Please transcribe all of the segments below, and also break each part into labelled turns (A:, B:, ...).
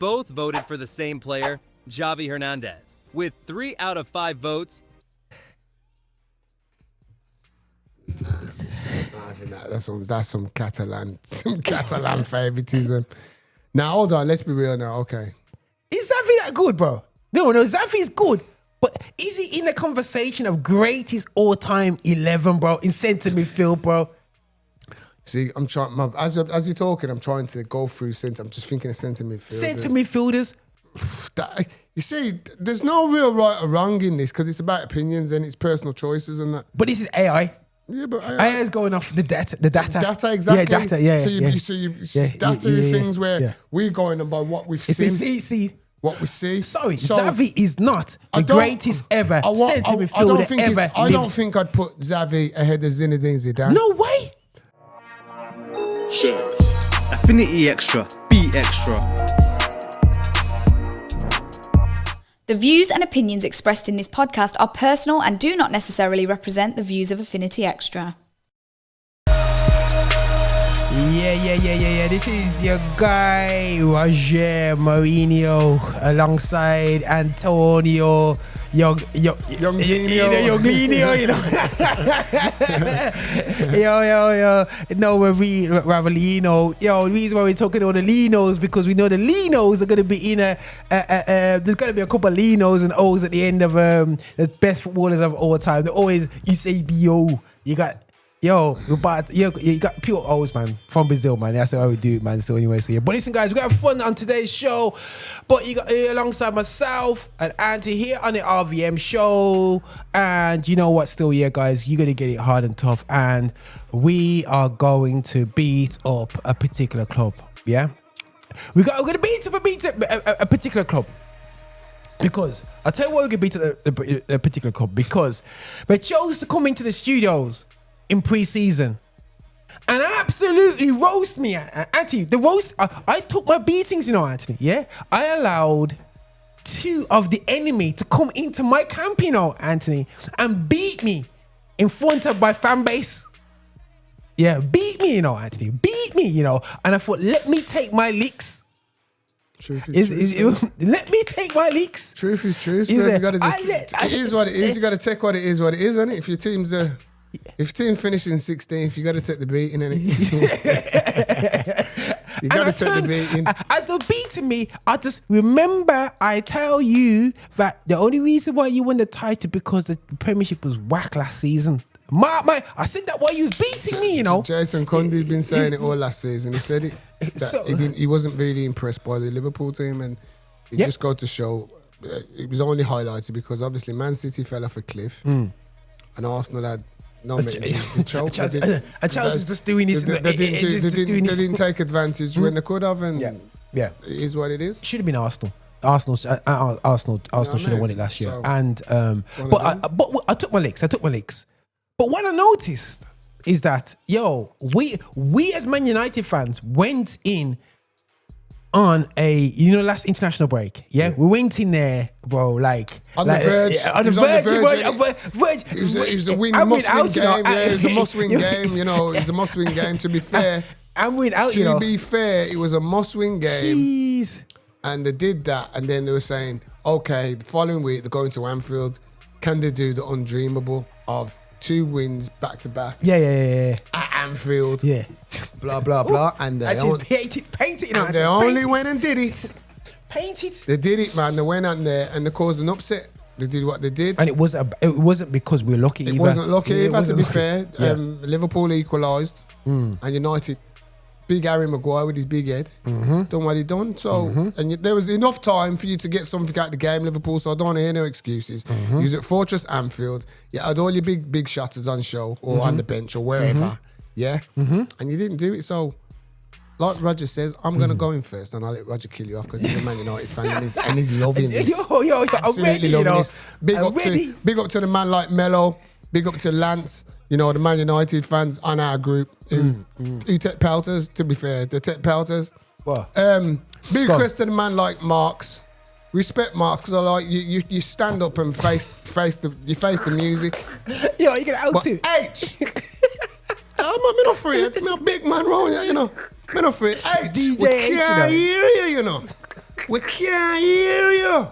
A: both voted for the same player, Xavi Hernandez. With 3 out of 5 votes,
B: I think that's some Catalan favoritism. Now hold on, let's be real now. Okay,
C: is Xavi that good, bro? No, Xavi's good, but is he in the conversation of greatest all-time 11, bro, in centre midfield, bro?
B: See, I'm trying. As you're talking, I'm trying to go through centre. I'm just thinking of centre midfielders.
C: Centre midfielders.
B: You see, there's no real right or wrong in this because it's about opinions and it's personal choices and that.
C: But this is AI.
B: Yeah, but
C: AI is going off the data.
B: Data, exactly.
C: Yeah, data. Yeah,
B: it's data things where we're going by what we've seen.
C: See.
B: What we see.
C: Sorry, Xavi is not the greatest ever centre midfielder ever.
B: I don't think I'd put Xavi ahead of Zinedine Zidane.
C: No way.
D: Share. Affinity Xtra. Be Xtra.
E: The views and opinions expressed in this podcast are personal and do not necessarily represent the views of Affinity Xtra.
C: Yeah. This is your guy, Roger Mourinho, alongside Antonio Younglino, you know. yo. No, we're Ravelino. Yo, the reason why we're talking about the Linos because we know the Linos are going to be in there's going to be a couple of Linos and O's at the end of the best footballers of all time. They always, you say B-O, you got... but you got pure O's, man, from Brazil, man. That's how we do it, man. So anyway, so yeah. But listen, guys, we got fun on today's show. But you got alongside myself and Auntie here on the RVM show. And you know what? Still, yeah, guys, you're gonna get it hard and tough. And we are going to beat up a particular club. Yeah, we're gonna beat up a particular club. Because I'll tell you why we're gonna beat up a particular club. Because they chose to come into the studios in pre-season and absolutely roast me, Anthony. The roast, I took my beatings, you know, Anthony. Yeah, I allowed 2 of the enemy to come into my camp, you know, Anthony, and beat me in front of my fan base. Yeah, beat me, you know, Anthony. Beat me, you know. And I thought, let me take my licks.
B: Truth is truth.
C: Let me take my leaks.
B: Truth is truth. It is what it is. You got to take what it is, isn't it? If your team's if your team finishing 16th, you got to take the beating, innit? You got to take the beating.
C: As they're beating me, I just remember I tell you that the only reason why you won the title because the Premiership was whack last season. I said that while you was beating me, you know.
B: Jason Condi's been saying it all last season. He said it. He wasn't really impressed by the Liverpool team, and it just got to show. It was only highlighted because obviously Man City fell off a cliff, and Arsenal had. No,
C: Chelsea's just doing this.
B: They didn't take advantage when they could have, and it is what it is.
C: Should have been Arsenal. Arsenal should have won it last year. So, and but I took my licks. But what I noticed is that we as Man United fans went in on a last international break. Yeah, we went in there, bro. On the verge.
B: It was a must-win game. It was a must-win game. It was a must-win game. To be fair,
C: and win out.
B: To be fair, it was a must-win game.
C: Jeez.
B: And they did that, and then they were saying, okay, the following week they're going to Anfield. Can they do the undreamable of 2 wins back to back?
C: Yeah.
B: At Anfield.
C: Yeah.
B: Blah blah blah. And they only went and did it.
C: Painted.
B: They did it, man. They went out there and they caused an upset. They did what they did.
C: And it wasn't because we were lucky.
B: It wasn't lucky. Either, to be fair. Liverpool equalised, and United. Big Harry Maguire with his big head, done what he done. So, and there was enough time for you to get something out of the game, Liverpool. So I don't want to hear no excuses. You was at Fortress Anfield. You had all your big shotters on show or on the bench or wherever. Yeah, and you didn't do it. So, like Roger says, I'm gonna go in first, and I'll let Roger kill you off because he's a Man United fan and he's loving this.
C: Yo,
B: absolutely loving this. Big up to the man like Melo. Big up to Lance. The Man United fans on our group who take pelters, to be fair. They take pelters.
C: What?
B: Big request to the man like Marks. Respect Marks, because I like you stand up and face the music.
C: Yo, you get out too.
B: H! I'm not afraid. I'm a big man round here, Me not afraid. H!
C: DJ H,
B: can't hear you, We can't hear you.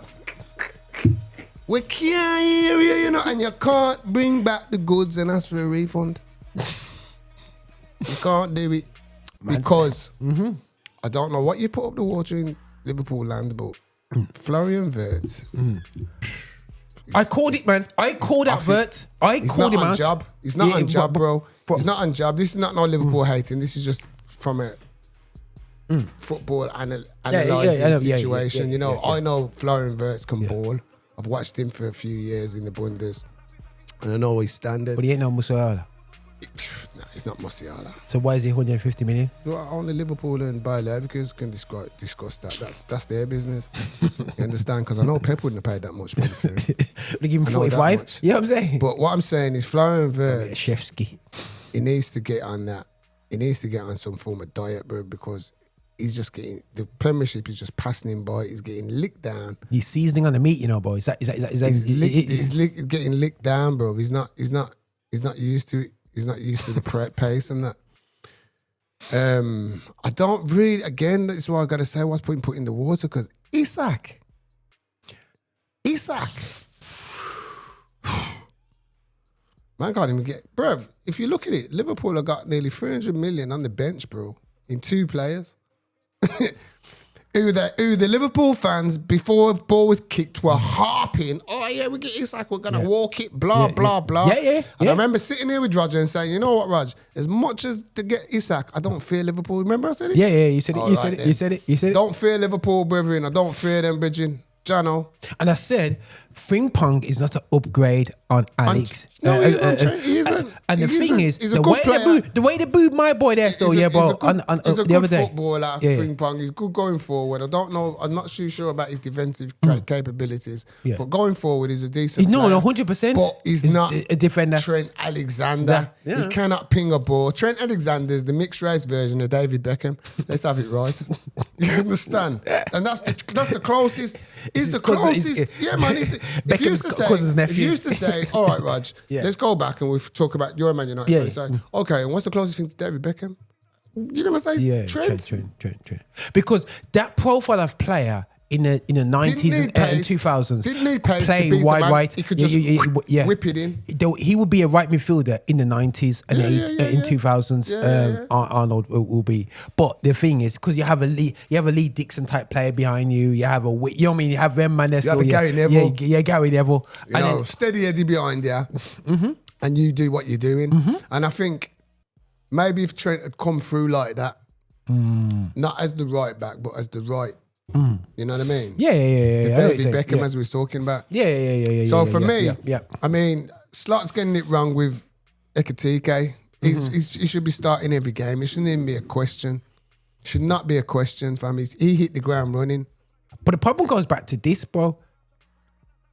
B: We can't hear you, you know, and you can't bring back the goods and ask for a refund. You can't do it because I don't know what you put up the water in Liverpool land, but Florian Wirtz.
C: I called it, man. I called out Wirtz. I called him out.
B: Job. He's not on job, bro. He's not on job. This is not no Liverpool hating. This is just from a football analysing situation. You know, I know Florian Wirtz can ball. I've watched him for a few years in the Bundes, and I know his standard.
C: But he ain't no Musiala.
B: Nah, he's not Musiala.
C: So why is he 150 million?
B: Well, only Liverpool and Bayer Leverkusen can discuss that. That's their business. You understand? Because I know Pep wouldn't have paid that much money for him.
C: They give him 45. You know what I'm saying?
B: But what I'm saying is Florian Wirtz,
C: Shevsky.
B: he needs to get on that. He needs to get on some form of diet, bro, because he's just getting, the Premiership is just passing him by. He's getting licked down.
C: He's seasoning on the meat, you know, boy. He's
B: getting licked down, bro. He's not used to it. He's not used to the pace and that. I don't really, again, that's why I got to say what's put in the water, because Isak. Man can't even get, bro, if you look at it, Liverpool have got nearly 300 million on the bench, bro, in 2 players. Who the Liverpool fans, before the ball was kicked, were harping, oh yeah, we get Isak, we're going to walk it, blah, blah. And I remember sitting here with Roger and saying, you know what, Rog, as much as to get Isak, I don't fear Liverpool. Remember I said it?
C: Yeah, you said it, you said it.
B: Don't fear Liverpool, brethren. I don't fear them, brethren. Jano.
C: And I said, Frimpong is not an upgrade on Alex.
B: No, he isn't.
C: And the thing is, the way they booed my boy there still,
B: he's a
C: the other day.
B: Footballer, Frimpong. He's good going forward. I don't know. I'm not too sure about his defensive capabilities. Yeah. But going forward, he's a decent player.
C: No, 100%.
B: But he's not
C: a defender.
B: Trent Alexander. Yeah. He cannot ping a ball. Trent Alexander's the mixed race version of David Beckham. Let's have it right. You understand? And that's the closest. He's the closest. Yeah, man. If you used to say, all right, Raj, let's go back and we'll talk about your Man United. Yeah. Say, okay, and what's the closest thing to David Beckham? You're gonna say Trent.
C: Because that profile of player in the 90s and 2000s,
B: didn't need pace
C: playing wide right.
B: He could just whip it in.
C: He would be a right midfielder in the 90s and in 2000s. Arnold will be. But the thing is, because you have a Lee Dixon type player behind you. You have you know what I mean? You have them man. You have
B: Gary Neville.
C: Yeah, Gary Neville.
B: And then, steady Eddie behind you, and you do what you're doing. And I think maybe if Trent had come through like that, not as the right back, but as the right. You know what I mean?
C: Yeah.
B: The David Beckham, as we was talking about.
C: Yeah.
B: So for me, I mean, Slot's getting it wrong with Ekitike. He should be starting every game. It shouldn't even be a question. Should not be a question, fam. He hit the ground running.
C: But the problem goes back to this, bro.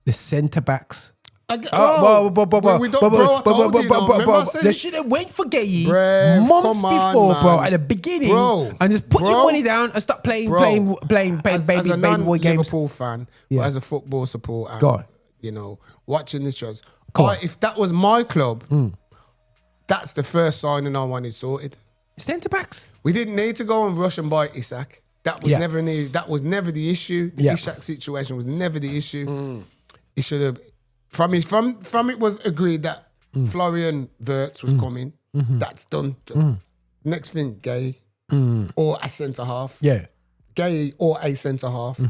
C: The centre backs.
B: We don't, bro. I told you, remember I said
C: they should have went for Gay
B: on,
C: months before,
B: man.
C: bro, at the beginning, and just put your money down and start playing baby boy games.
B: Liverpool fan, but as a football supporter,
C: God,
B: you know, watching this shows. If that was my club, that's the first signing I wanted sorted.
C: Centre backs.
B: We didn't need to go and rush and buy Isak. That was never needed. That was never the issue. The Isak situation was never the issue. It should have. From it was agreed that Florian Wirtz was coming. That's done. Next thing, Gay or a centre half.
C: Yeah,
B: Gay or a centre half.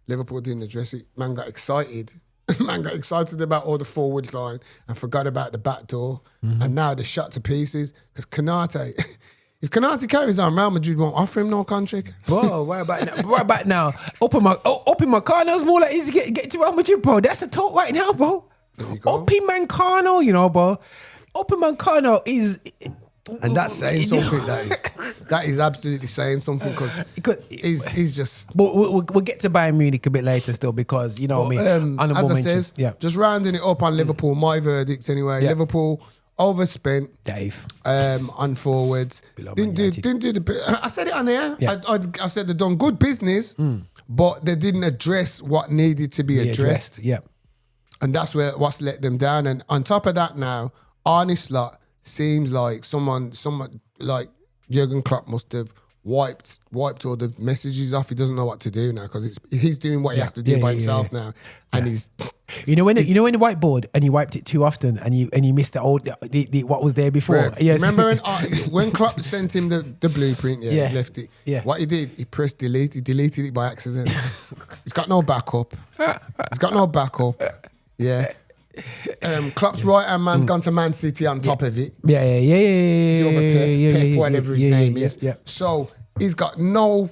B: Liverpool didn't address it. Man got excited. Man got excited about all the forward line and forgot about the back door. And now they're shut to pieces because Konate. If Konate carries on, Real Madrid won't offer him no contract.
C: Bro, what about now? Open my car now is more like easy to get to Real Madrid, bro. That's the talk right now, bro. Open Mancano, you know, bro. Open Mancano is...
B: And that's saying something, that is absolutely saying something because he's just...
C: But we'll get to Bayern Munich a bit later still because, you know what I mean?
B: As I says, just rounding it up on Liverpool, my verdict anyway, Liverpool... overspent
C: Dave
B: on forwards. Didn't do the. I said it on air.
C: Yeah.
B: I said they done good business, but they didn't address what needed to be addressed.
C: Yeah,
B: and that's what's let them down. And on top of that, now Arne Slot seems like someone like Jürgen Klopp must have wiped all the messages off. He doesn't know what to do now because he's doing what he has to do by himself now, and he's.
C: You know when the whiteboard and you wiped it too often and you missed the old what was there before.
B: Yes. Remember when Klopp sent him the blueprint? He left it.
C: Yeah.
B: What he did, he pressed delete. He deleted it by accident. He's got no backup. Yeah. Klopp's right hand man's gone to Man City on top of it.
C: Pep,
B: whatever his name is.
C: Yeah.
B: So he's got no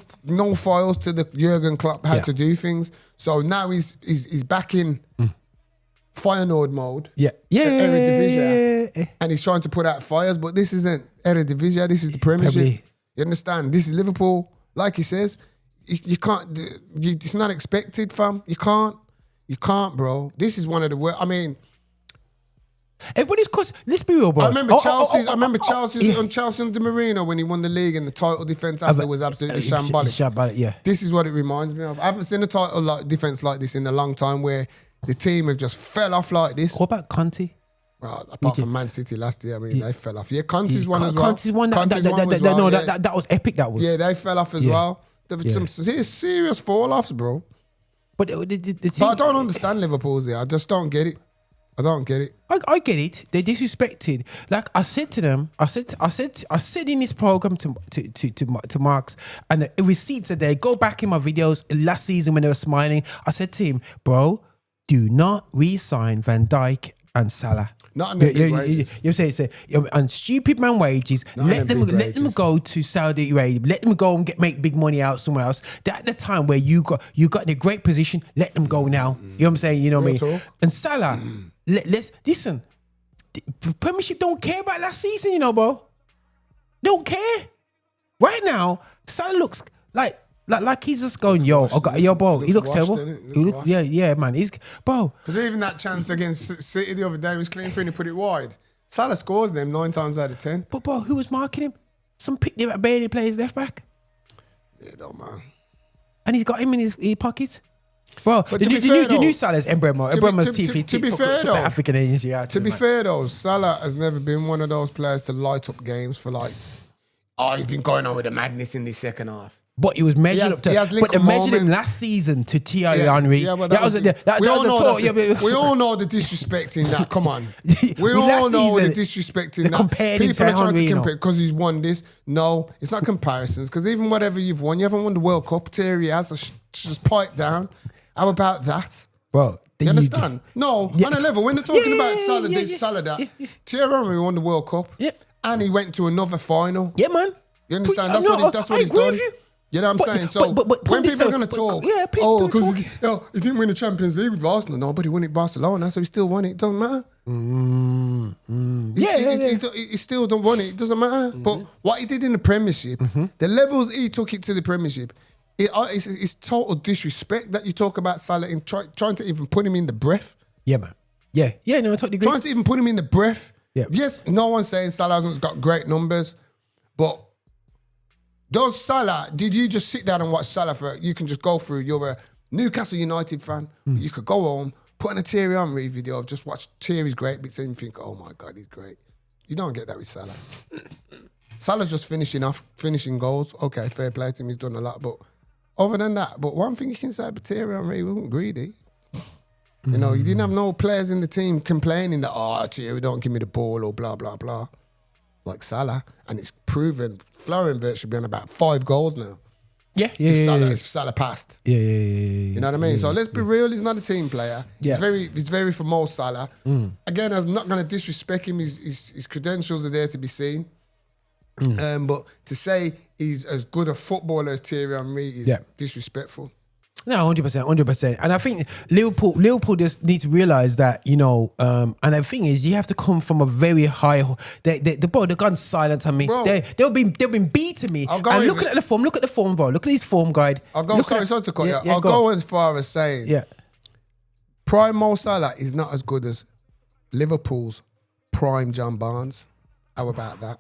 B: files to the Jürgen Klopp how to do things. So now he's back in Feyenoord mode. Eredivisie, and he's trying to put out fires, but this isn't Eredivisie. This is the Premiership.
C: Probably.
B: You understand? This is Liverpool. Like he says, you can't. It's not expected, fam. You can't, bro. This is one of the worst. I mean,
C: everybody's cause. Let's be real, bro.
B: I remember Chelsea. I remember Chelsea on Chelsea and Di Marino when he won the league, and the title defense after was absolutely shambolic.
C: Shambolic, yeah.
B: This is what it reminds me of. I haven't seen a title defense like this in a long time, where the team have just fell off like this.
C: What about Conte?
B: Well, apart from Man City last year, I mean, they fell off. Yeah, Conte's one as well.
C: Conte's one. That was epic. That was.
B: Yeah, they fell off as well. There were some serious fall-offs, bro.
C: But
B: I don't understand Liverpool's here. I just don't get it. I don't get it.
C: I get it. They disrespected. Like I said to them, I said in this program to Marks, and the receipts are there. Go back in my videos last season when they were smiling. I said to him, bro, do not re-sign Van Dijk and Salah.
B: Not on the big wages.
C: You say on stupid man wages. Let them go to Saudi Arabia. Let them go and make big money out somewhere else. That at the time where you got in a great position. Let them go now. You know what I'm saying? You know what I mean? And Salah, let's listen. The Premiership don't care about last season, you know, bro. Don't care. Right now, Salah looks like he's just going, bro. He looks terrible. Man. He's bro.
B: Because even that chance against City the other day was clean for him to put it wide. Salah scores them 9 times out of 10.
C: But bro, who was marking him? Some pick that barely plays left back.
B: Yeah, don't matter.
C: And he's got him in his pockets. Bro,
B: but
C: the new Salah's Embrema's TV.
B: To be fair though,
C: African agency.
B: To be fair though, Salah has never been one of those players to light up games for like, he's been going on with the madness in this second half.
C: But he was measured up to. But they measured him last season to Thierry Henry.
B: Yeah, but that was the talk. We all know the disrespect in that. Come on, we all know the disrespect in that.
C: Compared him to
B: People are trying
C: Henry,
B: to compare because he's won this. No, it's not comparisons. Because even whatever you've won, you haven't won the World Cup. Thierry has. So just pipe down. How about that,
C: bro?
B: You understand? No, on a level when they're talking about Salah, this, Salah, that. Thierry Henry won the World Cup. Yeah, and he went to another final.
C: Yeah, man.
B: You understand? That's what he's done. You know what I'm saying? So when people are going to talk, because he didn't win the Champions League with Arsenal. No, but he won it with Barcelona, so he still won it. It doesn't matter. He still don't won it. It doesn't matter. But what he did in the Premiership, the levels he took it to the Premiership, it's total disrespect that you talk about Salah in trying to even put him in the breath.
C: Yeah, man. Yeah, no, I totally agree.
B: Trying to even put him in the breath.
C: Yeah.
B: Yes, no one's saying Salah hasn't got great numbers, but does Salah, did you just sit down and watch Salah you can just go through, you're a Newcastle United fan, you could go home, put on a Thierry Henry video, just watch Thierry's great bits and you think, oh my God, he's great. You don't get that with Salah. Salah's just finishing goals. Okay, fair play to him, he's done a lot, but other than that, but one thing you can say about Thierry Henry, he wasn't greedy. You know, you didn't have no players in the team complaining that, Thierry, don't give me the ball or blah, blah, blah. Like Salah, and it's proven Feyenoord should be on about 5 goals now. If Salah passed. You know what I mean? So let's be real, he's not a team player. Yeah. He's very for Mo Salah. Again, I'm not going to disrespect him. His credentials are there to be seen. But to say he's as good a footballer as Thierry Henry is disrespectful.
C: No, 100%. And I think Liverpool just need to realise that, you know, and the thing is, you have to come from a very high. They've gone silent on me. They've been beating me. And look at the form, bro. Look at his form guide.
B: Sorry to cut you. I'll go as far as saying, prime Mo Salah is not as good as Liverpool's prime John Barnes. How about that?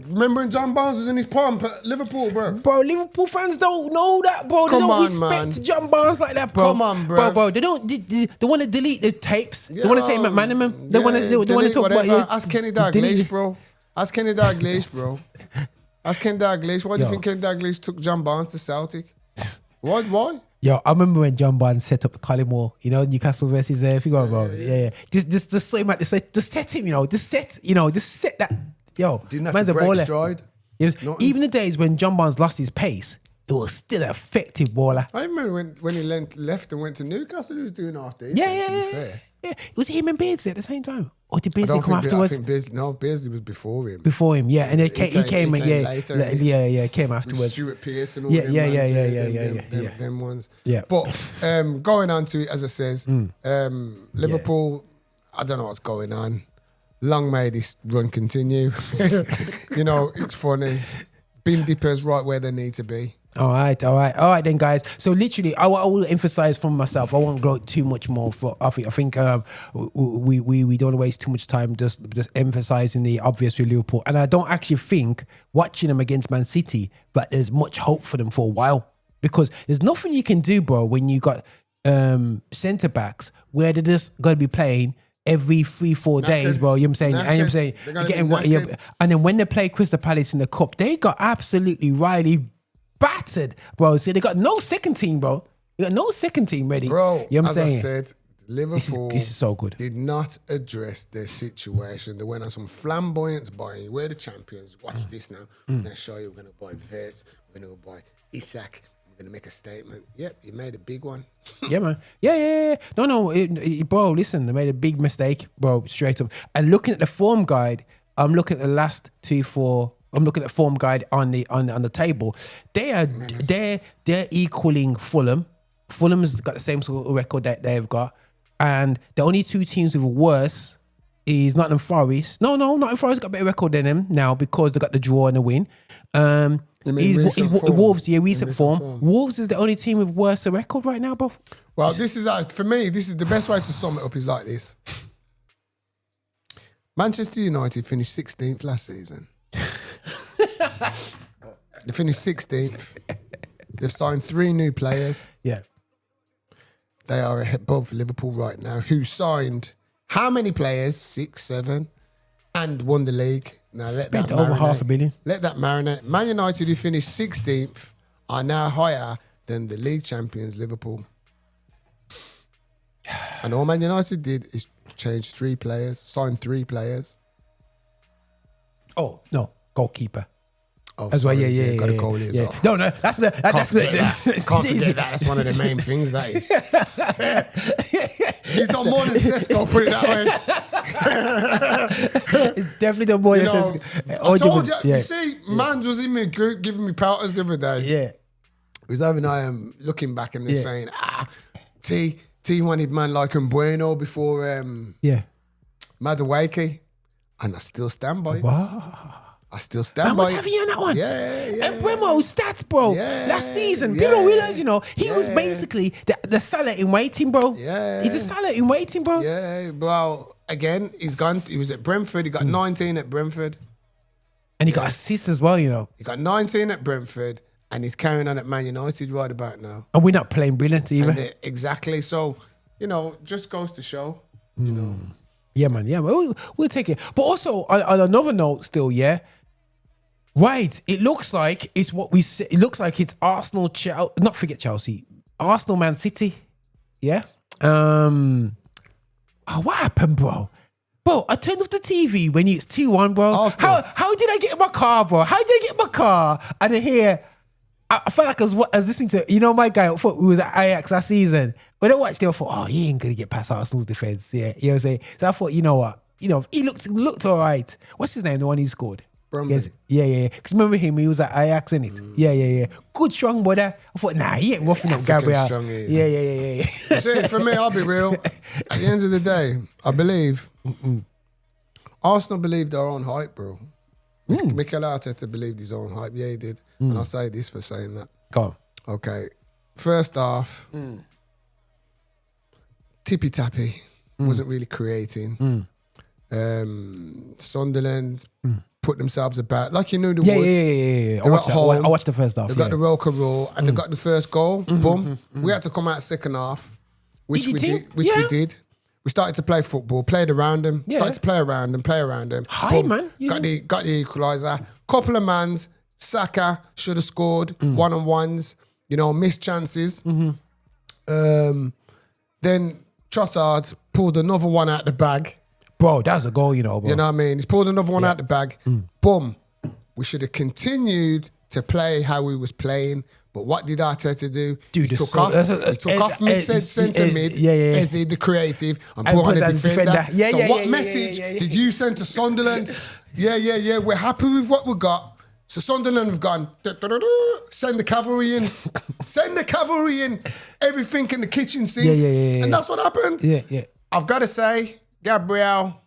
B: Remember when John Barnes was in his prime at Liverpool, bro?
C: Bro, Liverpool fans don't know that, bro. They don't respect John Barnes like that, bro.
B: Come on, bro.
C: Bro, they want to delete the tapes. They want to say McManaman. They want to talk
B: whatever.
C: about
B: Ask Kenny Dalglish, bro. Ask Kenny Dalglish, bro. Ask Ken Dalglish. Why do you think Ken Dalglish took John Barnes to Celtic? Why?
C: Yo, I remember when John Barnes set up Collymore, Newcastle versus there. If you go, bro, yeah. Just so him just set him, just set that. Yo,
B: Didn't have
C: man's
B: to
C: a
B: break
C: baller.
B: stride.
C: Even the days when John Barnes lost his pace, it was still an effective baller.
B: I remember when he left and went to Newcastle, he was doing half decent,
C: Yeah.
B: to be fair.
C: Yeah, was it him and Beardsley at the same time? Or did
B: I
C: Beardsley
B: don't
C: come
B: think,
C: afterwards?
B: I think Beardsley was before him.
C: Before him, yeah. And then he came
B: later,
C: came
B: With
C: afterwards.
B: Stuart Pearce and all
C: Yeah,
B: them
C: yeah,
B: mans
C: yeah,
B: there,
C: yeah.
B: them ones.
C: Yeah.
B: But going on to it, as I says, Liverpool, I don't know what's going on. Long may this run continue. It's funny. Bin dippers right where they need to be.
C: All right then, guys. So literally, I will emphasize from myself. I won't go too much more. I think we don't waste too much time just emphasizing the obvious with Liverpool. And I don't actually think watching them against Man City, but there's much hope for them for a while, because there's nothing you can do, bro, when you got centre backs where they're just gonna be playing every 3-4 days, bro. You know what I'm saying? And I'm saying, and then when they play Crystal Palace in the cup, they got absolutely battered, bro. See, they got no second team, bro. They got no second team ready.
B: Bro,
C: you know what I'm saying?
B: I said, Liverpool
C: this is so good.
B: Did not address their situation. They went on some flamboyant buying. We're the champions. Watch this now. I'm going to show you. We're going to buy Verts. We're going to buy Isak. We're going to make a statement. Yep, you made a big one.
C: Yeah, man. Yeah. No, bro, listen, they made a big mistake, bro, straight up. And looking at the form guide, I'm looking at the last 2-4. I'm looking at the form guide on the table. They're equaling Fulham. Fulham's got the same sort of record that they've got, and the only two teams with worse is Nottingham Forest. No, Nottingham Forest got a better record than them now because they got the draw and the win. Wolves, recent form. Wolves is the only team with worse record right now, bro.
B: Well, this is for me. This is the best way to sum it up. Is like this: Manchester United finished 16th last season. They finished 16th. They've signed 3 new players.
C: Yeah.
B: They are above Liverpool right now, who signed how many players? 6, 7, and won the league. Now
C: Spent over $500 million.
B: Let that marinate. Man United, who finished 16th, are now higher than the league champions Liverpool. And all Man United did is change 3 players, sign 3 players.
C: Oh no, goalkeeper.
B: Oh,
C: as well, yeah.
B: Got a goalie as well.
C: No, that's the.
B: Can't forget that. That's one of the main things. That is. He's not more than Sesko. Put it that way.
C: It's definitely not more than Sesko.
B: I told you. You see, Mans was in my group giving me powders the other day.
C: Yeah.
B: Because having I am looking back and they're saying, T wanted man like Bueno before Madueke, and I still stand by it.
C: Wow.
B: I still stand by it.
C: I was having you on that one.
B: Yeah.
C: And Bremo's stats, bro.
B: Yeah,
C: last season, people don't realize, he was basically the Salah in waiting, bro.
B: Yeah.
C: He's a Salah in waiting, bro.
B: Yeah, well, again, he was at Brentford. He got 19 at Brentford.
C: And he got assists as well,
B: He got 19 at Brentford, and he's carrying on at Man United right about now.
C: And we're not playing brilliant either.
B: Exactly. So, just goes to show,
C: Yeah, man. Yeah, we'll take it. But also, on another note still, right, it looks like it's what we say. It looks like it's Arsenal, not forget Chelsea. Arsenal, Man City. Yeah? What happened, bro? Bro, I turned off the TV when it's 2-1, bro.
B: Arsenal.
C: How did I get in my car, bro? How did I get in my car? And then here, I felt like I was listening to, my guy, I thought we was at Ajax last season. When I watched it, I thought, he ain't going to get past Arsenal's defence. Yeah, you know what I'm saying? So I thought, you know what? He looked all right. What's his name? The one he scored?
B: Bromley.
C: Yeah. Because remember him, he was at Ajax, innit? Yeah. Good, strong brother. I thought, he ain't roughing up Gabriel.
B: Strong he is.
C: Yeah.
B: See, for me, I'll be real. At the end of the day, I believe Arsenal believed their own hype, bro. Mikel Arteta believed his own hype. Yeah, he did. And I'll say this for saying that.
C: Go on.
B: Okay. First half, tippy-tappy. Wasn't really creating. Sunderland put themselves about like the would.
C: Yeah. I watched the first half.
B: They got the Roker roll and they got the first goal. Boom. We had to come out second half, which we did. We started to play football, played around them, started to play around them.
C: Hi, man.
B: Got the equaliser. Couple of mans. Saka should have scored one-on-ones. Missed chances. Then Trossard pulled another one out the bag.
C: Bro, that's a goal, bro.
B: You know what I mean? He's pulled another one out the bag. Boom. We should have continued to play how we was playing. But what did Arteta do? He took off centre mid, Ezzy, the creative, and put on a defender. What message did you send to Sunderland? We're happy with what we got. So Sunderland have gone, send the cavalry in. Send the cavalry in. Everything in the kitchen sink. And that's what happened. I've got to say, Gabriel,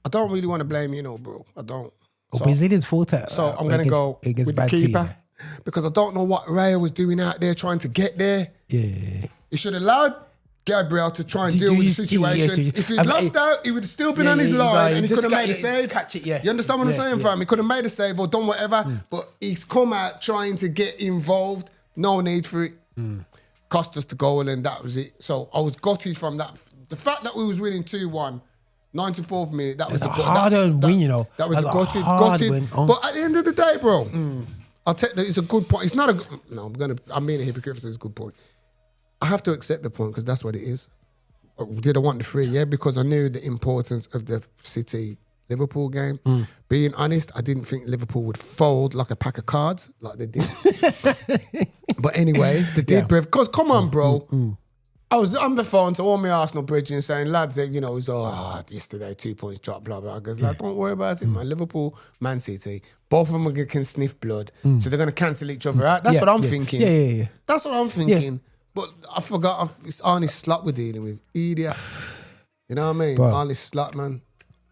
B: I don't really want to blame you, bro. I don't.
C: So, Brazilian's fault.
B: So I'm going to go with the keeper. Because I don't know what Raya was doing out there trying to get there. He should have allowed Gabriel to try and deal with the situation. If he'd lost out, he would have still been on his line and he could have made a save. You understand what I'm saying, fam? He could have made a save or done whatever, but he's come out trying to get involved. No need for it. Cost us the goal and that was it. So I was gutted from that. The fact that we was winning 2-1, 94th minute, that was the
C: hard-earned win, That
B: was the gutted. But at the end of the day, bro, I'll take that. It's a good point. It's not a. No, I'm being a hypocrite. It's a good point. I have to accept the point because that's what it is. Did I want the 3? Yeah, because I knew the importance of the City Liverpool game. Being honest, I didn't think Liverpool would fold like a pack of cards like they did. But anyway, they did, bruv. Because come on, bro. I was on the phone to all my Arsenal bridging saying, lads, it's yesterday 2 points dropped, blah, blah. I goes, like, don't worry about it, man. Liverpool, Man City, both of them can sniff blood. So they're going to cancel each other out. That's what I'm thinking.
C: Yeah.
B: That's what I'm thinking. But I forgot, it's Arnie Slot we're dealing with. Idiot. You know what I mean?
C: Bro.
B: Arnie Slot, man.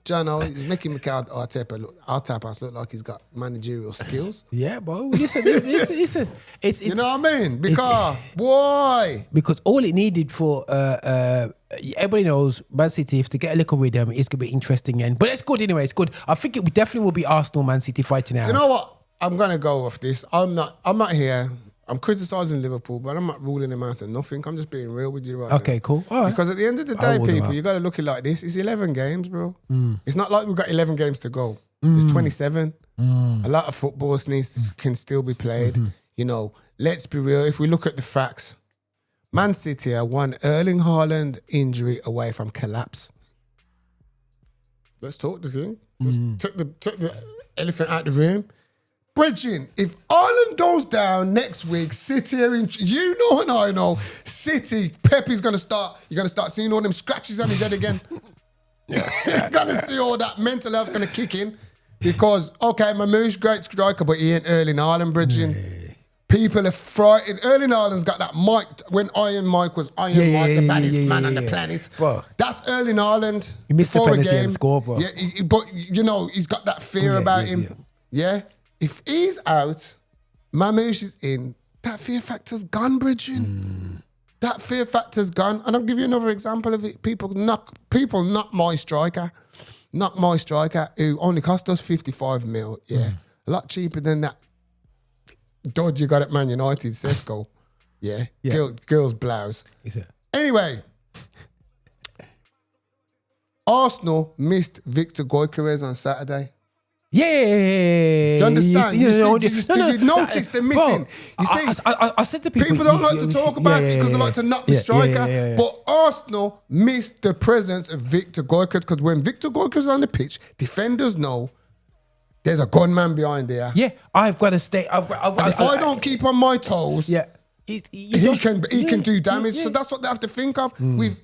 B: John, he's making Mikel Arteta look like he's got managerial skills.
C: Yeah, bro. Listen, it's
B: you know what I mean? Because why?
C: Because all it needed for everybody knows Man City, if to get a little rhythm, it's gonna be interesting. But it's good anyway. It's good. I think it definitely will be Arsenal Man City fighting out.
B: Do you know what? I'm gonna go off this. I'm not here. I'm criticising Liverpool, but I'm not ruling them out of nothing. I'm just being real with you right now.
C: Okay, cool. All right.
B: Because at the end of the day, people, you got to look at it like this. It's 11 games, bro. It's not like we've got 11 games to go. There's 27. A lot of football can still be played. Let's be real. If we look at the facts, Man City are one Erling Haaland injury away from collapse. Let's talk the thing. Took the elephant out the room. Bridging, if Ireland goes down next week, City are in, you know and I know, City, Pepe's going to start, you're going to start seeing all them scratches on his head again. You're going to see all that mental health's going to kick in because, okay, Mamouche, great striker, but he ain't Erling Haaland, Bridging. People are frightened. Erling Haaland's got that Mike, when Iron Mike was Mike, the baddest man on the planet.
C: Bro.
B: That's Erling Haaland.
C: He missed the penalty and score, bro.
B: Yeah, but, he's got that fear about him. Yeah. If he's out, Mamouche is in, that fear factor's gone, Bridging. That fear factor's gone. And I'll give you another example of it. People knock my striker. Knock my striker, who only cost us 55 mil. Yeah. A lot cheaper than that dodge you got at Man United, Sesko. Yeah. Girl's blouse. Anyway. Arsenal missed Victor Gyökeres on Saturday.
C: Yeah.
B: You understand? You notice the missing. You see,
C: I said to people
B: don't like to talk about it because they like to knock the striker. But Arsenal missed the presence of Victor Gyökeres because when Victor Gyökeres is on the pitch, defenders know there's a gunman behind there.
C: Yeah, I've got to stay.
B: If I don't keep on my toes, he can do damage. So that's what they have to think of. On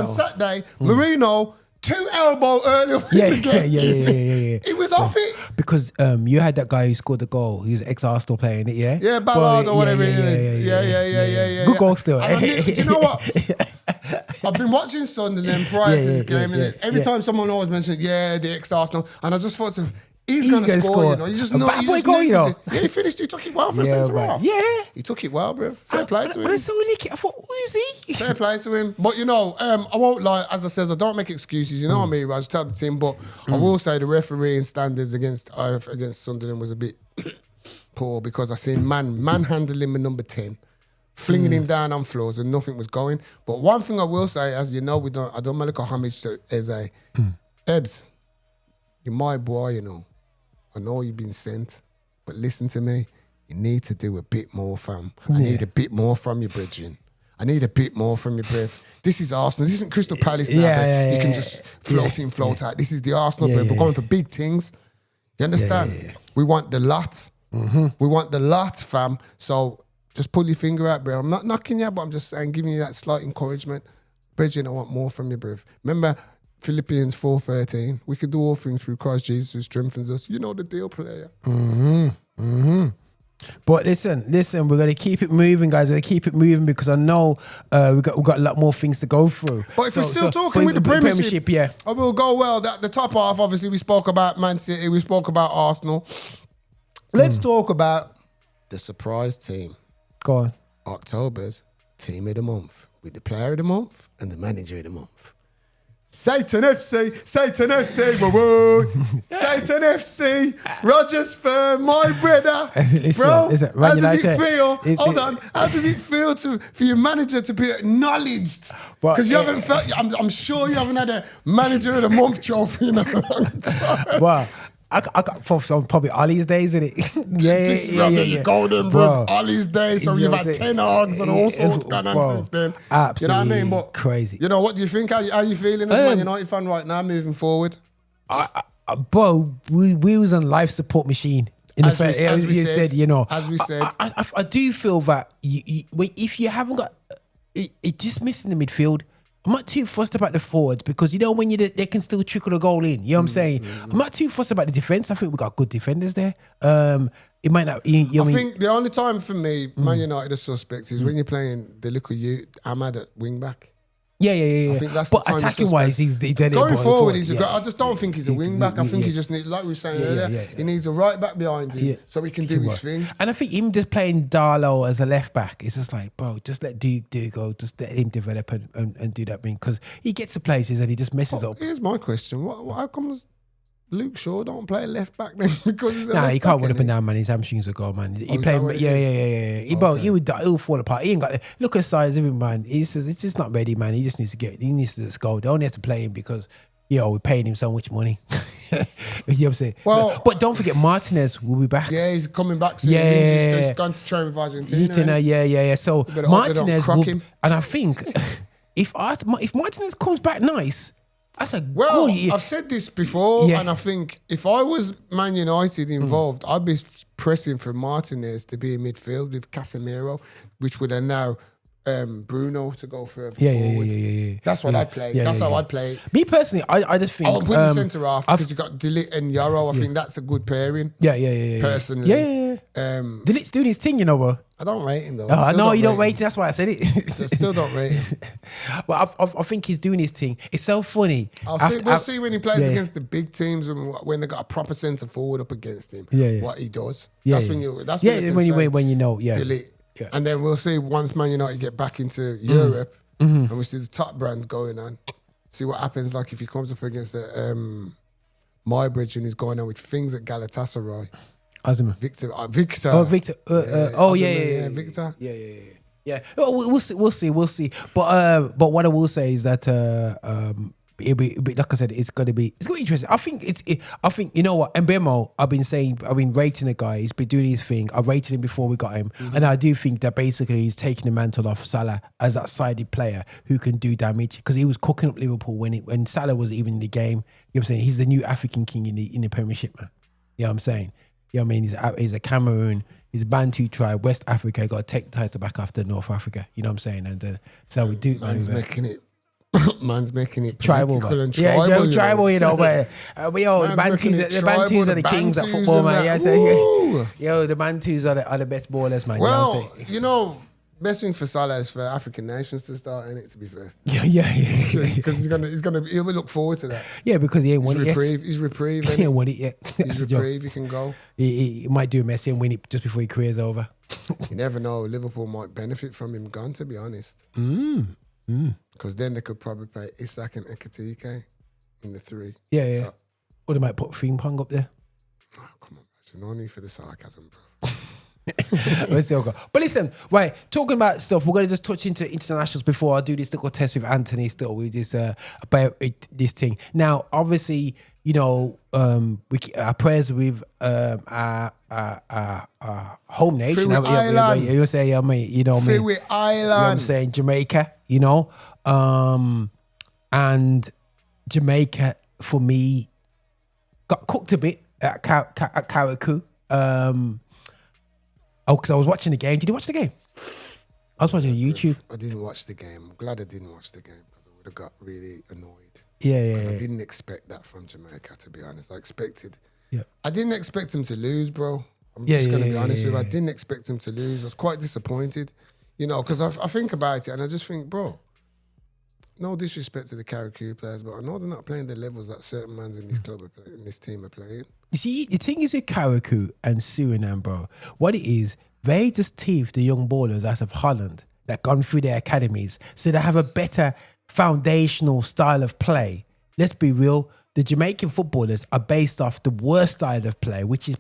B: Saturday, Mourinho. 2 elbow earlier.
C: Yeah.
B: He was off it.
C: Because you had that guy who scored the goal. He was an ex-Arsenal player, in it, yeah?
B: Yeah, Ballard or whatever. Yeah.
C: Good goal still.
B: Do you know what? I've been watching Sunderland prior to this game. And every time someone always mentions, the ex-Arsenal. And I just thought to him, he's going to score. You just know. Yeah, he finished. He took it well for a centre half.
C: Yeah.
B: He took it well, bro. Fair play to him.
C: I saw Nicky. I thought, who is he?
B: Fair play to him. But, I won't lie. As I said, I don't make excuses. You know what I mean? I just tell the team. But I will say the refereeing standards against Sunderland was a bit poor because I seen manhandling with number 10. flinging him down on floors and nothing was going. But one thing I will say, as you know, I don't make a homage to Eze. Ebbs, you're my boy, you know. I know you've been sent, but listen to me. You need to do a bit more, fam. I need a bit more from you, Bridging. I need a bit more from you, Brev. This is Arsenal. This isn't Crystal Palace now. You can just float in, float out. This is the Arsenal, Brev. We're going for big things. You understand? We want the lot. We want the lot, fam. So just pull your finger out, bro. I'm not knocking you, but I'm just saying, giving you that slight encouragement. Bridging, I want more from you, Brev. Remember, Philippians 4:13. We can do all things through Christ Jesus who strengthens us. You know the deal, player.
C: But listen, we're going to keep it moving, guys. We're going to keep it moving because I know we've got a lot more things to go through.
B: But if we're still talking with the Premiership,
C: yeah.
B: I will go well. The top half, obviously, we spoke about Man City, we spoke about Arsenal. Let's talk about the surprise team.
C: Go on.
B: October's Team of the Month with the Player of the Month and the Manager of the Month. Satan FC, whoa. Satan FC, Roger's firm, my brother. Bro, how does it feel? Hold on. How does it feel for your manager to be acknowledged? Because you haven't felt, I'm sure you haven't had a Manager of the Month trophy in a long time.
C: Well, I got for some probably Ollie's days, isn't it?
B: yeah. Golden, bro. Ollie's days. So you've had 10 hogs and all sorts going on since then.
C: Absolutely.
B: You know what I mean? But
C: crazy.
B: You know, what do you think? How you feeling as a Man United fan right now, moving forward?
C: Bro, we was on life support machine. As we said, you know.
B: As we said.
C: I do feel that if you haven't got it just missing the midfield. I'm not too fussed about the forwards because, you know, when they can still trickle a goal in. You know what I'm saying? I'm not too fussed about the defence. I think we got good defenders there. It might not... I
B: think the only time for me, Man United are suspects is when you're playing the little Ahmad at wing-back.
C: Yeah.
B: I think that's
C: but
B: the time
C: attacking-wise, he's dead.
B: Going forward, he's a good... I just don't think he's a wing-back. I think he just needs, like we were saying earlier, he needs a right-back behind him so he can do his thing.
C: And I think him just playing Darlow as a left-back, it's just like, bro, just let Duke go. Just let him develop and do that thing because he gets to places and he just messes up.
B: Here's my question. How comes Luke Shaw don't play left back then? Because he's
C: he can't run up and down, man. His hamstrings are gone, man. He played, he'll fall apart. He ain't got. Look at the size of him, man. It's just not ready, man. He needs to just go. They only have to play him because we're paying him so much money. You know what I'm saying?
B: Well,
C: but don't forget Martinez will be back.
B: Yeah, he's coming back soon. He's gone to train with Argentina.
C: Yeah. So Martinez
B: will, and
C: I think if Martinez comes back nice.
B: I've said this before, and I think if I was Man United involved, I'd be pressing for Martinez to be in midfield with Casemiro, which would allow Bruno to go further forward. Yeah. That's what I'd play. That's how I'd play.
C: Me personally, I just think...
B: I'll put him centre half because you've got Delit and Yarrow. I think that's a good pairing.
C: Yeah.
B: Personally.
C: Yeah. Delit's doing his thing, you know, bro.
B: I don't rate him though.
C: Oh, no, you don't rate him. That's why I said it.
B: I still don't rate him.
C: Well, I think he's doing his thing. It's so funny.
B: We'll see when he plays against the big teams when they got a proper centre forward up against him. What he does. That's when you. That's
C: when you know.
B: Delete. Yeah. And then we'll see once Man United get back into Europe and we see the top brands going on. See what happens. Like if he comes up against Mybridge and he's going on with things at Galatasaray.
C: Azuma.
B: Victor.
C: Victor.
B: Victor.
C: Yeah. We'll see. But what I will say is that it'll be like I said, it's gonna be interesting. I think you know what, Mbemo, I've been rating the guy. He's been doing his thing. I rated him before we got him, and I do think that basically he's taking the mantle off Salah as that sided player who can do damage because he was cooking up Liverpool when Salah was even in the game. You know what I'm saying? He's the new African king in the Premiership, man. You know what I'm saying? You know what I mean? He's a Cameroon. He's a Bantu tribe, West Africa. Got to take the title back after North Africa. You know what I'm saying? And so we do.
B: Man's making it
C: tribal,
B: and tribal.
C: Tribal, you know. But the Bantus are the kings at football, man. The Bantus are the best ballers, man.
B: Well, you know, best thing for Salah is for African nations to start, innit? To be fair, because he'll look forward to that.
C: Yeah, because he ain't won it yet.
B: He's reprieve.
C: He ain't won it yet.
B: He's reprieve. He can go.
C: He might do a Messi and win it just before his career's over.
B: You never know. Liverpool might benefit from him gone, to be honest. Because then they could probably play Isak and Ekatike in the three.
C: Yeah. Or they might put Frimpong up there.
B: Oh, come on, there's no need for the sarcasm, bro.
C: We'll still go. But listen, right, talking about stuff, we're going to just touch into internationals before I do this little test with Anthony still with this about this thing. Now, obviously, you know, our prayers with our home nation.
B: Island.
C: You say, mate, you know me.
B: With Island.
C: You know what I'm saying? Jamaica, you know. And Jamaica, for me, got cooked a bit at Carriacou. Because I was watching the game. Did you watch the game? I was watching on YouTube.
B: I didn't watch the game. I'm glad I didn't watch the game because I would have got really annoyed.
C: Yeah.
B: I didn't expect that from Jamaica, to be honest. I didn't expect him to lose, bro. I'm just going to be honest with you. I didn't expect him to lose. I was quite disappointed, you know, because I think about it and I just think, bro, no disrespect to the Carriacou players, but I know they're not playing the levels that certain mans in this club in this team are playing.
C: You see, the thing is with Carriacou and Suriname, bro, what it is, they just teeth the young ballers out of Holland that gone through their academies, so they have a better foundational style of play. Let's be real. The Jamaican footballers are based off the worst style of play, which is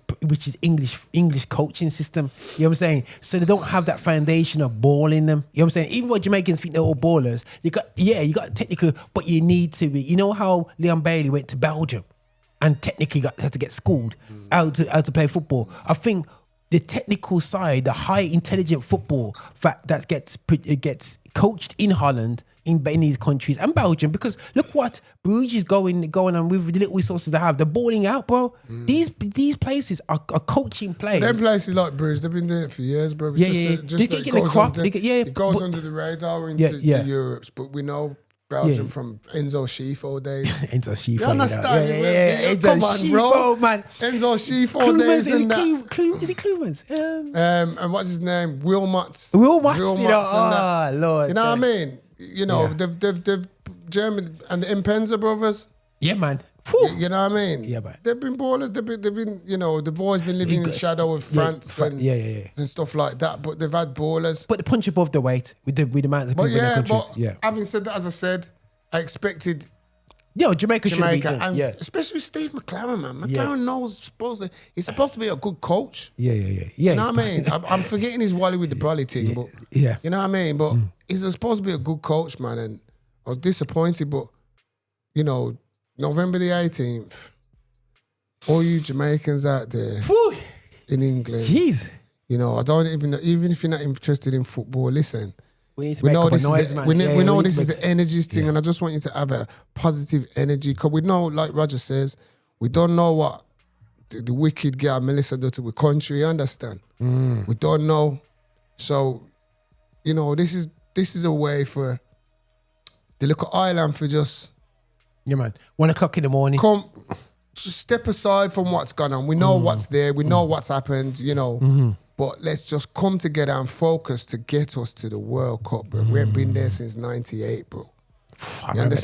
C: English coaching system. You know what I'm saying? So they don't have that foundation of ball in them. You know what I'm saying? Even though Jamaicans think they're all ballers, you got technical, but you need to be. You know how Leon Bailey went to Belgium and technically had to get schooled how to play football. I think the technical side, the high intelligent football that gets coached in Holland, in these countries and Belgium, because look what Bruges is going on with the little resources they have. They're balling out, bro. These places are coaching players.
B: Them places like Bruges, they've been doing it for years, bro.
C: It
B: goes under the radar into the Europes, but we know Belgium from Enzo Schifo days.
C: Enzo Schifo.
B: You understand?
C: Yeah.
B: Come on,
C: Schifo,
B: bro.
C: Man.
B: Enzo Schifo days and that.
C: Is it Klumans?
B: And what's his name? Wilmots,
C: Lord.
B: You know what I mean? You know, they've German and the Impenza brothers.
C: Yeah, man.
B: You know what I mean?
C: Yeah, man.
B: They've been ballers. They've been, you know, they've always been living in the shadow of France and stuff like that. But they've had ballers.
C: But they punch above the weight with the amount of people in the countries.
B: Having said that, as I said, I expected
C: Jamaica should be done.
B: And especially Steve McLaren, man. McLaren knows he's supposed to be a good coach.
C: Yeah.
B: You know what I mean? I'm forgetting his Wally with the Brolly thing, but you know what I mean? But he's supposed to be a good coach, man. And I was disappointed, but you know, November the 18th, all you Jamaicans out there in England, you know, I don't even if you're not interested in football, listen.
C: We need to make up a noise, man.
B: We know this is the energies thing, and I just want you to have a positive energy, because we know, like Roger says, we don't know what the wicked girl Melissa do to the country, you understand? We don't know. So, you know, this is a way for the little island for just...
C: Yeah, man. 1 o'clock in the morning.
B: Come, just step aside from what's gone on. We know what's there. We know what's happened, you know. But let's just come together and focus to get us to the World Cup, bro. We ain't been there since 98, bro.
C: I remember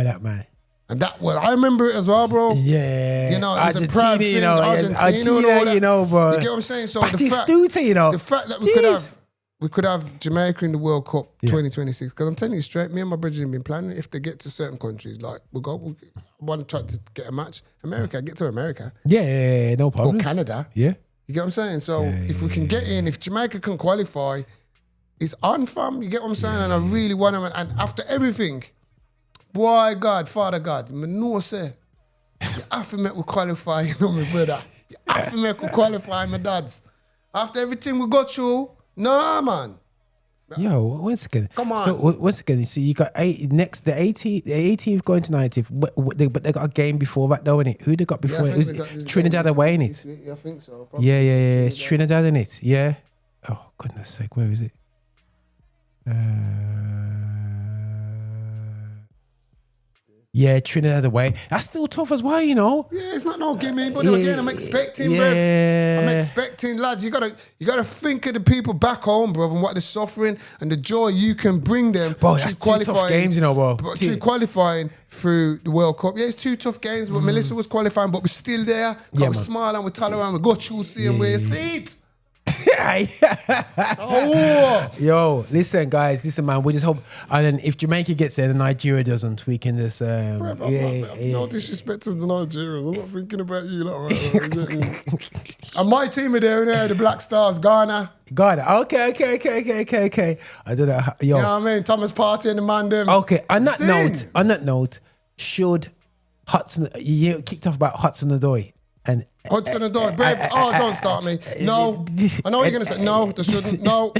C: that, man.
B: And I remember it as well, bro.
C: Yeah.
B: You know, it was a proud thing, Argentina and all that.
C: You know, bro.
B: You get what I'm saying? So the fact that we could have Jamaica in the World Cup 2026, because I'm telling you straight, me and my brethren have been planning, if they get to certain countries, like we want to try to get a match. Get to America.
C: Yeah, no problem.
B: Or Canada.
C: Yeah.
B: You get what I'm saying? So if we can get in, if Jamaica can qualify, it's on, fam. You get what I'm saying? And I really want them. And after everything, boy, God, Father God, I know say, you have to make we qualify, you know, my brother. You have to make we qualify, my dads. After everything we go through, no, man.
C: Yo, one second.
B: Come on.
C: So once again, so you got the 18th going to 19th, but they got a game before that, though, innit? Who they got before? It was Trinidad away, innit?
B: Yeah, I think so. Probably.
C: Yeah. It's Trinidad, innit? Yeah. Oh goodness sake, where is it? Yeah, Trinidad away. That's still tough as well, you know.
B: Yeah, it's not no gimme, but again, I'm expecting, bruv. I'm expecting, lads. You gotta think of the people back home, bruv, and what they're suffering and the joy you can bring them.
C: Bro, that's two tough games, you know, bro.
B: To qualifying through the World Cup. Yeah, it's 2 tough games, but Melissa was qualifying, but we're still there. We're smiling, we're tolerant, we go through, see them where you see it.
C: Yo, listen, guys. Listen, man. We just hope. And then if Jamaica gets there and Nigeria doesn't, we can just.
B: No disrespect to the Nigerians. I'm not thinking about you, right? And my team are there, the Black Stars, Ghana.
C: Okay. I don't know. Yo.
B: You know what I mean? Thomas Partey and the man them.
C: Okay. On that note, should Hudson? You kicked off about Hudson-Odoi. And
B: Hudson-Odoi, brave. Don't start me. No. I know what you're going to say. No, they shouldn't. No.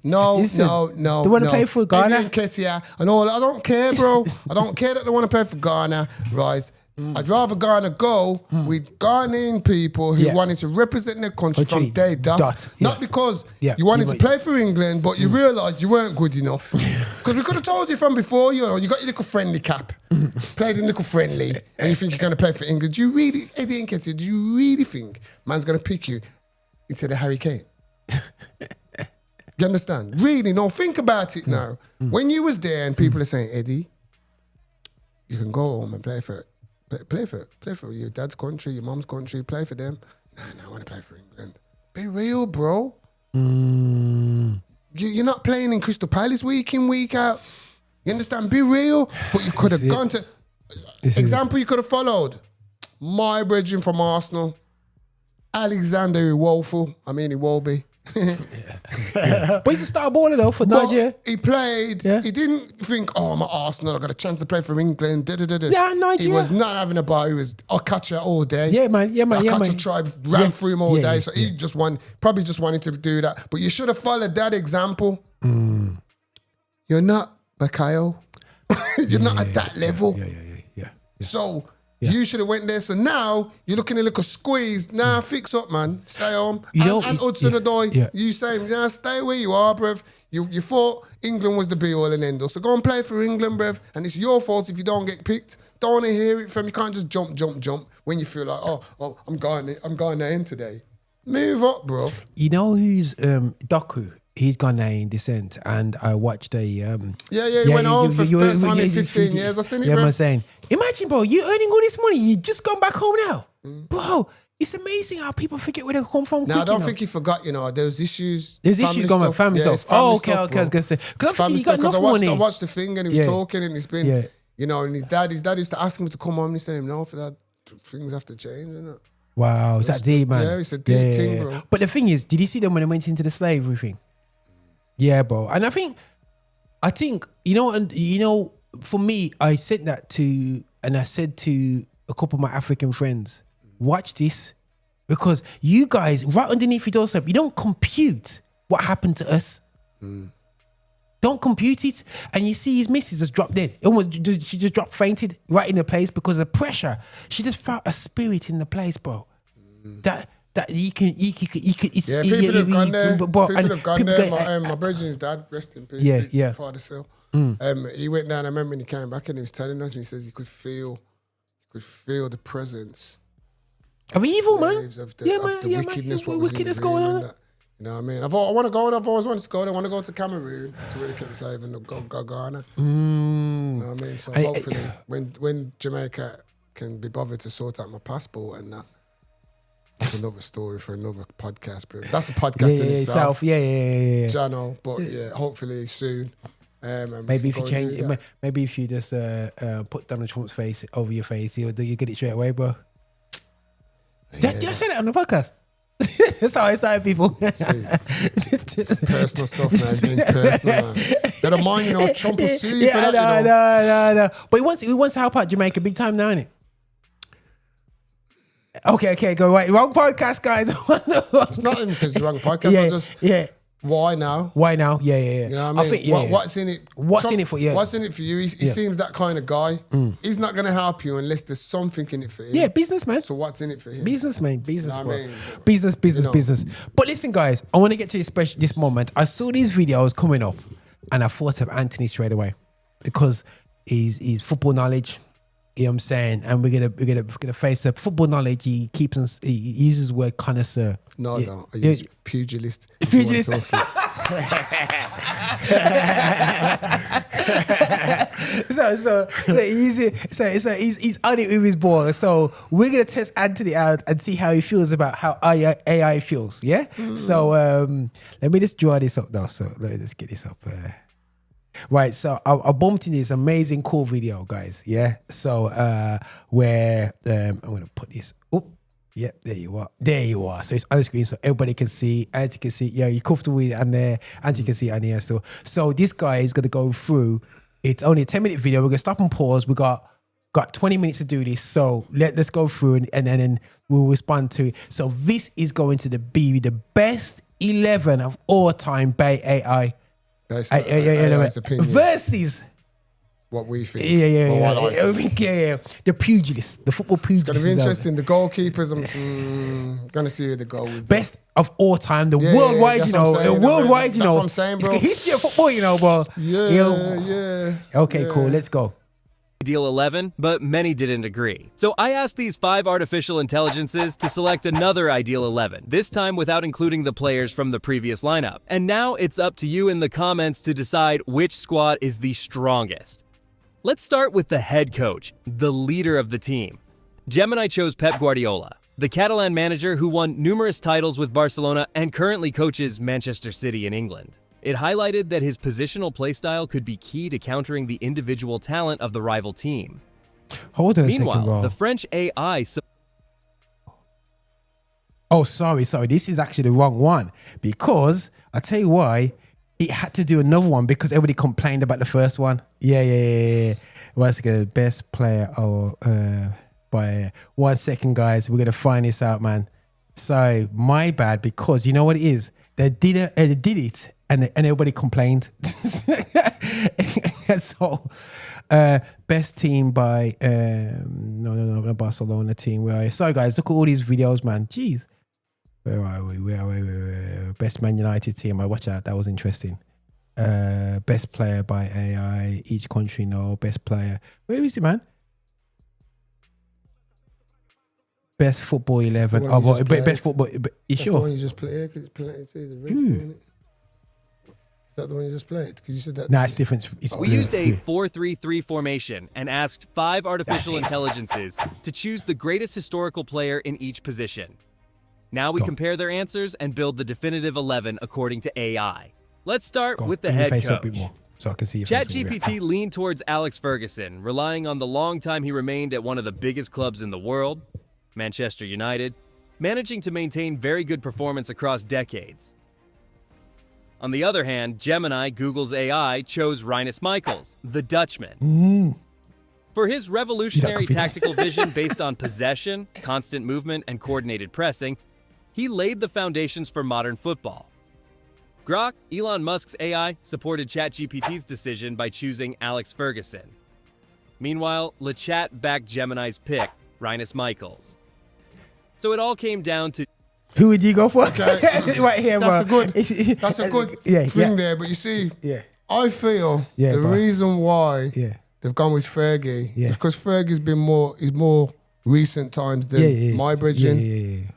B: They
C: want to play for Ghana?
B: Eddie Nketiah and all. I don't care, bro. I don't care that they want to play for Ghana, right? I'd rather Ghana go with Ghanaian people who wanted to represent their country from day dot. Not because you wanted to play for England, but you realised you weren't good enough. Because we could have told you from before, you got your little friendly cap, played in little friendly, and you think you're going to play for England. Do you really, Eddie Nketiah, do you really think man's going to pick you instead of Harry Kane? You understand? Really? No, think about it now. When you was there and people are saying, Eddie, you can go home and play for your dad's country, your mom's country, play for them. Nah, I want to play for England. Be real, bro. You're not playing in Crystal Palace week in, week out. You understand? Be real. But you could have gone to... Example you could have followed. My brethren from Arsenal. Alexander Iwobi.
C: But he's a star baller though for Nigeria.
B: He played. Yeah. He didn't think, I'm at Arsenal, I got a chance to play for England.
C: Yeah, Nigeria.
B: He was not having a bar. He was Akacha all day.
C: Yeah, man.
B: Akacha tribe ran through him all day. So he probably just wanted to do that. But you should have followed that example. You're not Bakayo. You're not at that level.
C: Yeah.
B: So you should have went there. So now you're looking at a little squeeze. Nah, fix up, man. Stay home. And Hudson-Odoi, you saying, stay where you are, bruv. You thought England was the be-all and end-all. So go and play for England, bruv. And it's your fault if you don't get picked. Don't want to hear it from you. Can't just jump when you feel like, I'm going there in today. Move up, bruv.
C: You know who's Doku? He's Ghanaian descent, and I watched a...
B: he went home for the first time in 15 years. I seen it, bro.
C: I'm saying, imagine, bro, you earning all this money, you just gone back home now. Bro, it's amazing how people forget where they come from.
B: Now, I don't think he forgot, there was issues.
C: There's issues going with family stuff. Okay, I was going to say. Because I think he got enough money.
B: I watched the thing and he was talking and he's been, and his dad used to ask him to come home and he said, no, for that, things have to change, innit?
C: Wow, it's that deep, man.
B: Yeah, it's a deep thing, bro.
C: But the thing is, did you see them when they went into the slavery thing? Yeah, bro. And I think, for me, I said that to a couple of my African friends, watch this, because you guys, right underneath your doorstep, you don't compute what happened to us. Don't compute it. And you see his missus just dropped dead. She just dropped fainted right in the place because of the pressure. She just felt a spirit in the place, bro. That you can.
B: People have gone there. People have gone there. My brother's dad, rest in peace. Father Sil. He went down. I remember when he came back and he was telling us. And he says he could feel the presence
C: of evil, man.
B: Of the wickedness. What wickedness going on? You know what I mean? I want to go there. I've always wanted to go there. I want to go to Cameroon to really keep safe and go Ghana. You know what I mean? So hopefully, when Jamaica can be bothered to sort out my passport and that. Another story for another podcast, bro. That's a podcast in itself.
C: Yeah.
B: Jano, but hopefully soon.
C: Maybe if you change it, maybe if you just put Donald Trump's face over your face, you get it straight away, bro. Did I say that on the podcast? That's how I started, people.
B: Personal stuff now. It's getting personal, man. Better mind, Trump will sue you for that.
C: No. But he wants to help out Jamaica big time now, innit? Okay, go right. Wrong podcast, guys.
B: It's not because it's the wrong podcast. Why now?
C: Yeah.
B: You know what I mean? What's in it?
C: What's in it for you?
B: What's in it for you? He seems that kind of guy. He's not going to help you unless there's something in it for him.
C: Yeah, businessman.
B: So what's in it for him?
C: Businessman, business,
B: you know
C: bro.
B: I mean?
C: Business. But listen, guys, I want to get to this moment. I saw these videos coming off, and I thought of Anthony straight away because he's football knowledge. You know what I'm saying? And we're gonna face the football knowledge. He uses the word connoisseur.
B: No, I don't. I use pugilist.
C: he's on it with his ball. So we're gonna test Anthony out and see how he feels about how AI feels. Yeah. So let me just draw this up now. So let's get this up. Right, so I bumped in this amazing cool video, guys. Yeah, so where I'm gonna put this. Oh, yeah, there you are. There you are. So it's on the screen, so everybody can see. Auntie can see. Yeah, you're comfortable with it, and there. Auntie can see it on here. So this guy is gonna go through. It's only a 10-minute video. We're gonna stop and pause. We got 20 minutes to do this. So let's go through and then we'll respond to it. So this is going to be the best 11 of all time by AI.
B: That's
C: versus
B: what we think.
C: Yeah. The pugilists, the football pugilists.
B: It's gonna be interesting. The goalkeepers, I'm gonna see who the goal will be.
C: Best of all time, worldwide,
B: That's what I'm saying, bro.
C: It's the history of football, bro.
B: Yeah.
C: Okay, cool. Let's go.
A: Ideal 11, but many didn't agree. So I asked these 5 artificial intelligences to select another ideal 11, this time without including the players from the previous lineup. And now it's up to you in the comments to decide which squad is the strongest. Let's start with the head coach, the leader of the team. Gemini chose Pep Guardiola, the Catalan manager who won numerous titles with Barcelona and currently coaches Manchester City in England. It highlighted that his positional playstyle could be key to countering the individual talent of the rival team.
C: Hold on a
A: Meanwhile,
C: second, bro.
A: the French AI...
C: Oh, sorry. This is actually the wrong one. Because, I'll tell you why, it had to do another one because everybody complained about the first one. Yeah. What's the best player? By 1 second, guys. We're going to find this out, man. So, my bad, because you know what it is? They did it. And everybody complained. So, best team by no, Barcelona team. Where are you? Sorry, guys, look at all these videos, man. Jeez, where are we? Best Man United team. I watched that. That was interesting. Best player by AI. Each country, no. Best player. Where is it, man? Best football 11. Best football. You sure?
B: That's the one you just played. It's the red one. Is that the one you just played? Because you said that.
C: Nah, it's different.
A: We used a 4-3-3 formation and asked 5 artificial intelligences to choose the greatest historical player in each position. Now we compare their answers and build the definitive 11 according to AI. Let's start with the head coach.
C: So I can see
A: ChatGPT leaned towards Alex Ferguson, relying on the long time he remained at one of the biggest clubs in the world, Manchester United, managing to maintain very good performance across decades. On the other hand, Gemini, Google's AI, chose Rinus Michels, the Dutchman. For his revolutionary tactical vision based on possession, constant movement, and coordinated pressing, he laid the foundations for modern football. Grok, Elon Musk's AI, supported ChatGPT's decision by choosing Alex Ferguson. Meanwhile, LeChat backed Gemini's pick, Rinus Michels. So it all came down to...
C: Who would you go for?
B: Okay.
C: Right here,
B: that's
C: bro.
B: That's a good thing there. But you see, I feel the reason why they've gone with Fergie is because Fergie's been more recent times than my bridging.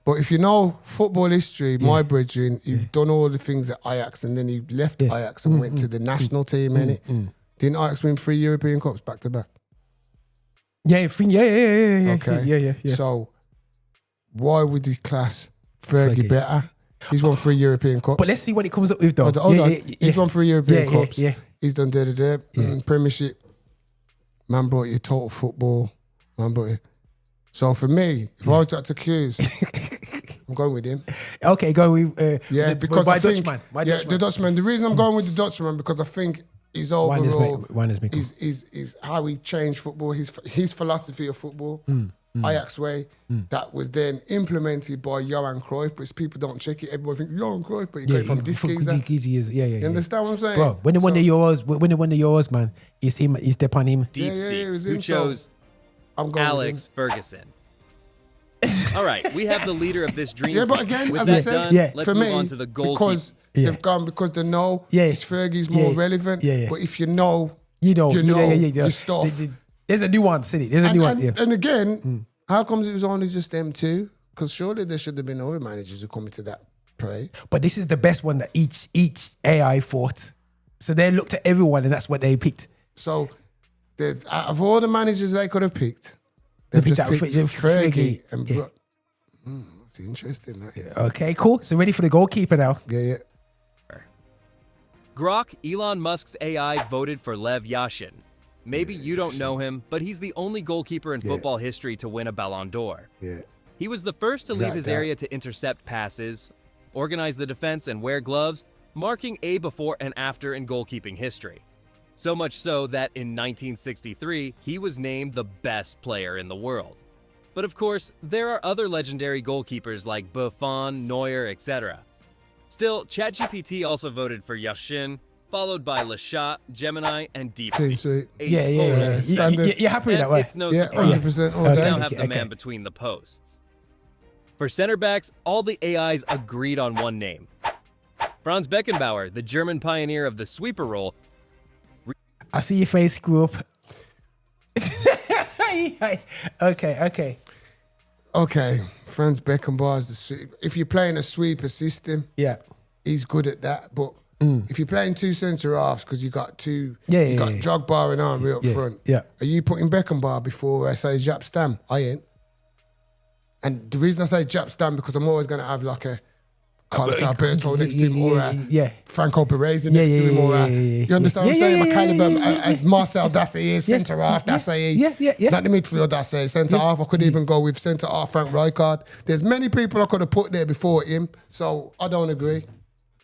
B: But if you know football history, my bridging, you've done all the things at Ajax and then he left Ajax and went to the national team, innit? Didn't Ajax win 3 European Cups back to back?
C: Yeah.
B: Okay.
C: Yeah.
B: So why would he class Fergie better? He's won 3 European Cups.
C: But let's see what it comes up with, though.
B: Hold on. He's won 3 European Cups. He's done Premiership. Man brought you total football. Man brought you. So for me, if I was to accuse, I'm going with him.
C: Okay, go with
B: because I think
C: Dutchman.
B: The Dutchman. The reason I'm going with the Dutchman because I think his overall is how he changed football. His philosophy of football. Ajax way that was then implemented by Johan Cruyff, but people don't check it. Everyone thinks Johan Cruyff, but you got it from this geezer. You understand what I'm saying?
C: Bro, when they won the Euros, man, it's him. It's upon him.
A: Deep who chose Alex Ferguson. All right, we have the leader of this dream.
B: But again,
A: with
B: as
A: that
B: I said,
A: done, let's
B: for
A: move
B: me,
A: on to the goalkeeper.
B: they've gone because they know it's Fergie's more relevant. But if you know, your stuff.
C: There's a nuance in it. There's a nuance.
B: And again, how comes it was only just them two? Because surely there should have been other managers who come into that play.
C: But this is the best one that each AI thought. So they looked at everyone and that's what they picked.
B: So, out of all the managers they could have picked, they've
C: picked
B: just
C: out
B: picked
C: Fergie.
B: Fergie and
C: Yeah.
B: that's interesting. That is.
C: Okay, cool. So ready for the goalkeeper now.
B: Yeah.
A: Grok, Elon Musk's AI, voted for Lev Yashin. Maybe you don't know him, but he's the only goalkeeper in football history to win a Ballon d'Or.
B: Yeah.
A: He was the first to leave his
B: that.
A: area to intercept passes, organize the defense, and wear gloves, marking a before and after in goalkeeping history. So much so that in 1963, he was named the best player in the world. But of course, there are other legendary goalkeepers like Buffon, Neuer, etc. Still, ChatGPT also voted for Yashin, followed by Lashat, Gemini, and
B: Clean
A: DeepSeek.
B: sweep.
C: Yeah.
B: Standard.
C: You're happy with that,
A: And
C: way?
A: it's no
B: Yeah,
A: surprise.
B: 100% all
A: We
B: day.
A: now have the
C: Okay.
A: man between the posts. For center backs, all the AIs agreed on one name. Franz Beckenbauer, the German pioneer of the sweeper role.
C: I see your face screw up. Okay.
B: Okay, Franz Beckenbauer is the sweep. If you're playing a sweeper system,
C: Yeah.
B: he's good at that. But if you're playing two centre halves because you got two,
C: Yeah,
B: you
C: yeah,
B: got
C: yeah.
B: Drogba and Henry up
C: Yeah,
B: front.
C: yeah.
B: Are you putting Beckenbauer before I say Jap Stam? I ain't. And the reason I say Jap Stam because I'm always going to have like a Carlos Alberto next to him or a Franco Baresi next to him or a, you understand what I'm saying? A Marcel Dassey, centre half Dassey.
C: Yeah.
B: Not the midfield Dassey, centre half. I could even go with centre half Frank Rijkaard. There's many people I could have put there before him, so I don't agree.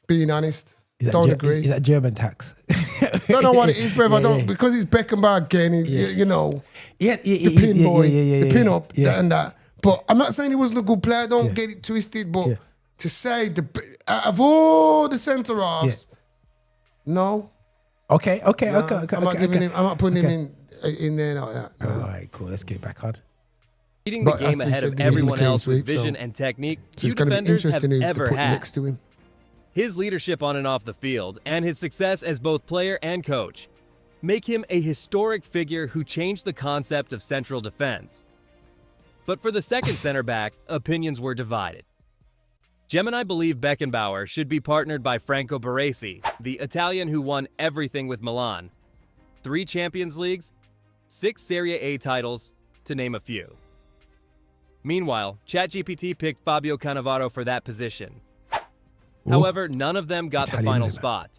B: Being honest, don't agree.
C: Is that German tax?
B: Don't know what it is, bruv. I don't because he's Beckenbauer again. You know,
C: Yeah,
B: the pin boy, the pin up,
C: yeah.
B: that and that. But I'm not saying he wasn't a good player. Don't get it twisted. But to say out of all the centre halves, no.
C: Okay.
B: I'm not giving him. I'm not putting him in there like that.
C: All
B: No.
C: right, cool. Let's get back on.
A: Leading the
B: But
A: game
B: as I
A: ahead
B: said,
A: of
B: they gave him a
A: everyone
B: clean
A: else with
B: sweep,
A: vision
B: so-
A: and technique
B: So
A: few
B: it's going to be
A: defenders have
B: interesting who to
A: ever
B: put
A: had.
B: next to him.
A: His leadership on and off the field, and his success as both player and coach, make him a historic figure who changed the concept of central defense. But for the second center back, opinions were divided. Gemini believe Beckenbauer should be partnered by Franco Baresi, the Italian who won everything with Milan, 3 Champions Leagues, 6 Serie A titles, to name a few. Meanwhile, ChatGPT picked Fabio Cannavaro for that position. However, none of them got the
C: Italians
A: final
C: in that.
A: spot,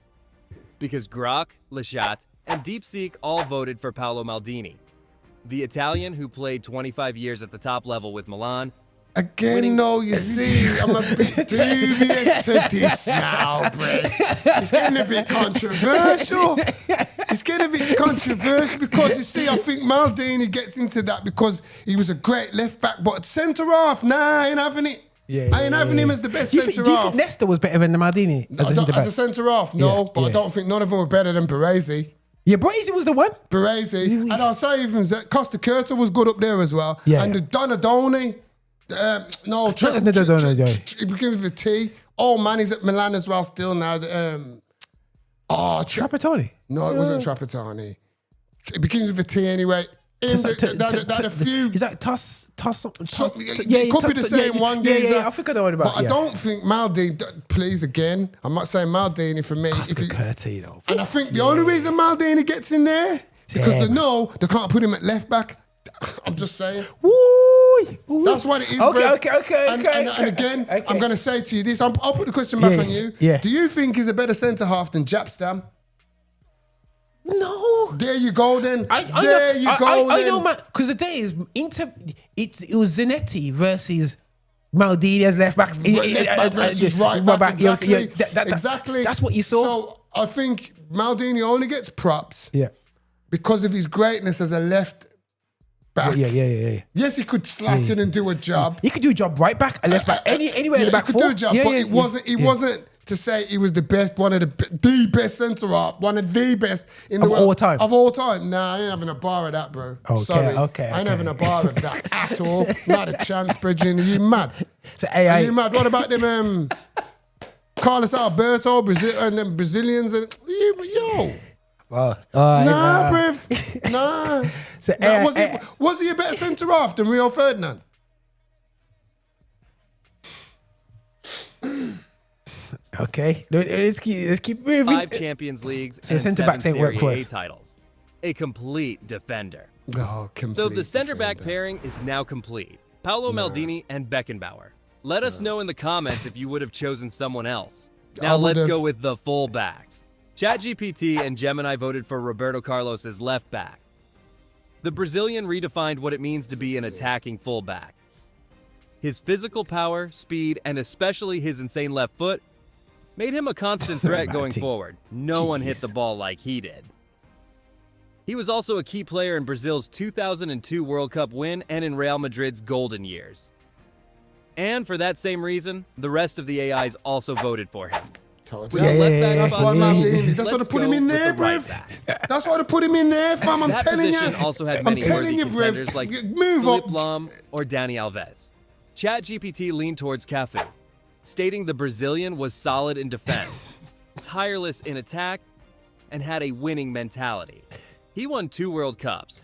A: because Grok, Lashat, and DeepSeek all voted for Paolo Maldini, the Italian who played 25 years at the top level with Milan.
B: Again,
A: Winning-
B: no, you see, I'm a bit dubious to this now, bro. It's getting a bit controversial. It's getting a bit controversial because, you see, I think Maldini gets into that because he was a great left back, but centre half, nah, I ain't having it. I ain't having him as the best
C: Do you
B: centre
C: think
B: half.
C: Nesta was better than Maldini as a centre
B: As a
C: back?
B: centre half, no,
C: Yeah,
B: but I
C: yeah.
B: don't think none of them were better than Baresi.
C: Yeah, Brazy was the one.
B: Baresi, and I'll say even Costa Curta was good up there as well.
C: Yeah.
B: And the Donadoni,
C: No,
B: it begins with a T. Oh man, he's at Milan as well still now.
C: Trapattoni.
B: No, it wasn't Trapattoni. It begins with a T anyway. That a few.
C: Is that Tuss?
B: It could be the same one.
C: Yeah, I think I know what about.
B: But I don't think Maldini. Please again, I'm not saying Maldini for me.
C: Costa Curta, you know.
B: And I think the only reason Maldini gets in there because they can't put him at left back. I'm just saying.
C: Woo!
B: That's what it is.
C: Okay.
B: And again, I'm going to say to you this. I'll put the question back on you.
C: Yeah.
B: Do you think he's a better centre half than Japstam?
C: No.
B: There you go then.
C: I know, man. Because the day is it was Zanetti versus Maldini as left backs.
B: Left back versus right back. Exactly. Exactly.
C: That's what you saw.
B: So I think Maldini only gets props
C: Yeah.
B: because of his greatness as a left back.
C: Yeah.
B: Yes, he could slat in and do a job.
C: He could do a job right back and left back, anywhere in the back
B: he could
C: four.
B: do a job, but it wasn't to say he was the best, one of the best centre half, one of the best in the
C: Of
B: world.
C: all time?
B: Of all time. Nah, I ain't having a bar of that, bro. Sorry. I ain't having a bar of that at all. Not a chance, Bridget. Are you mad?
C: So AI.
B: Are you mad? What about them Carlos Alberto, and them Brazilians? And yo. Nah, bruv. Nah.
C: So
B: was he a better centre half than Rio Ferdinand?
C: Okay, let's keep moving.
A: 5 Champions Leagues
C: So
A: and
C: centre-backs
A: 7
C: ain't work
A: Serie
C: for
A: A
C: us.
A: titles. A complete defender.
B: Oh, complete
A: So the centre-back
B: defender.
A: pairing is now complete. Paolo Maldini and Beckenbauer. Let us know in the comments if you would have chosen someone else. Now let's
B: would've.
A: go with the full-backs. ChatGPT and Gemini voted for Roberto Carlos as left back. The Brazilian redefined what it means to be an attacking fullback. His physical power, speed, and especially his insane left foot made him a constant threat going forward. No one hit the ball like he did. He was also a key player in Brazil's 2002 World Cup win and in Real Madrid's golden years. And for that same reason, the rest of the AIs also voted for him.
B: Told
A: With
B: you.
A: the left back
B: That's
A: spot
B: why
A: now,
B: Maldini. That's why they
A: let's
B: put him
A: go
B: in
A: with
B: there,
A: the right
B: bruv.
A: back.
B: That's why they put him in there, fam. I'm
A: That
B: telling you.
A: position also had
B: I'm
A: many
B: telling
A: worthy
B: you,
A: contenders
B: bruv.
A: like
B: Move
A: Philippe
B: up.
A: Lahm or Dani Alves. ChatGPT leaned towards Cafu, stating the Brazilian was solid in defense, tireless in attack, and had a winning mentality. He won 2 World Cups,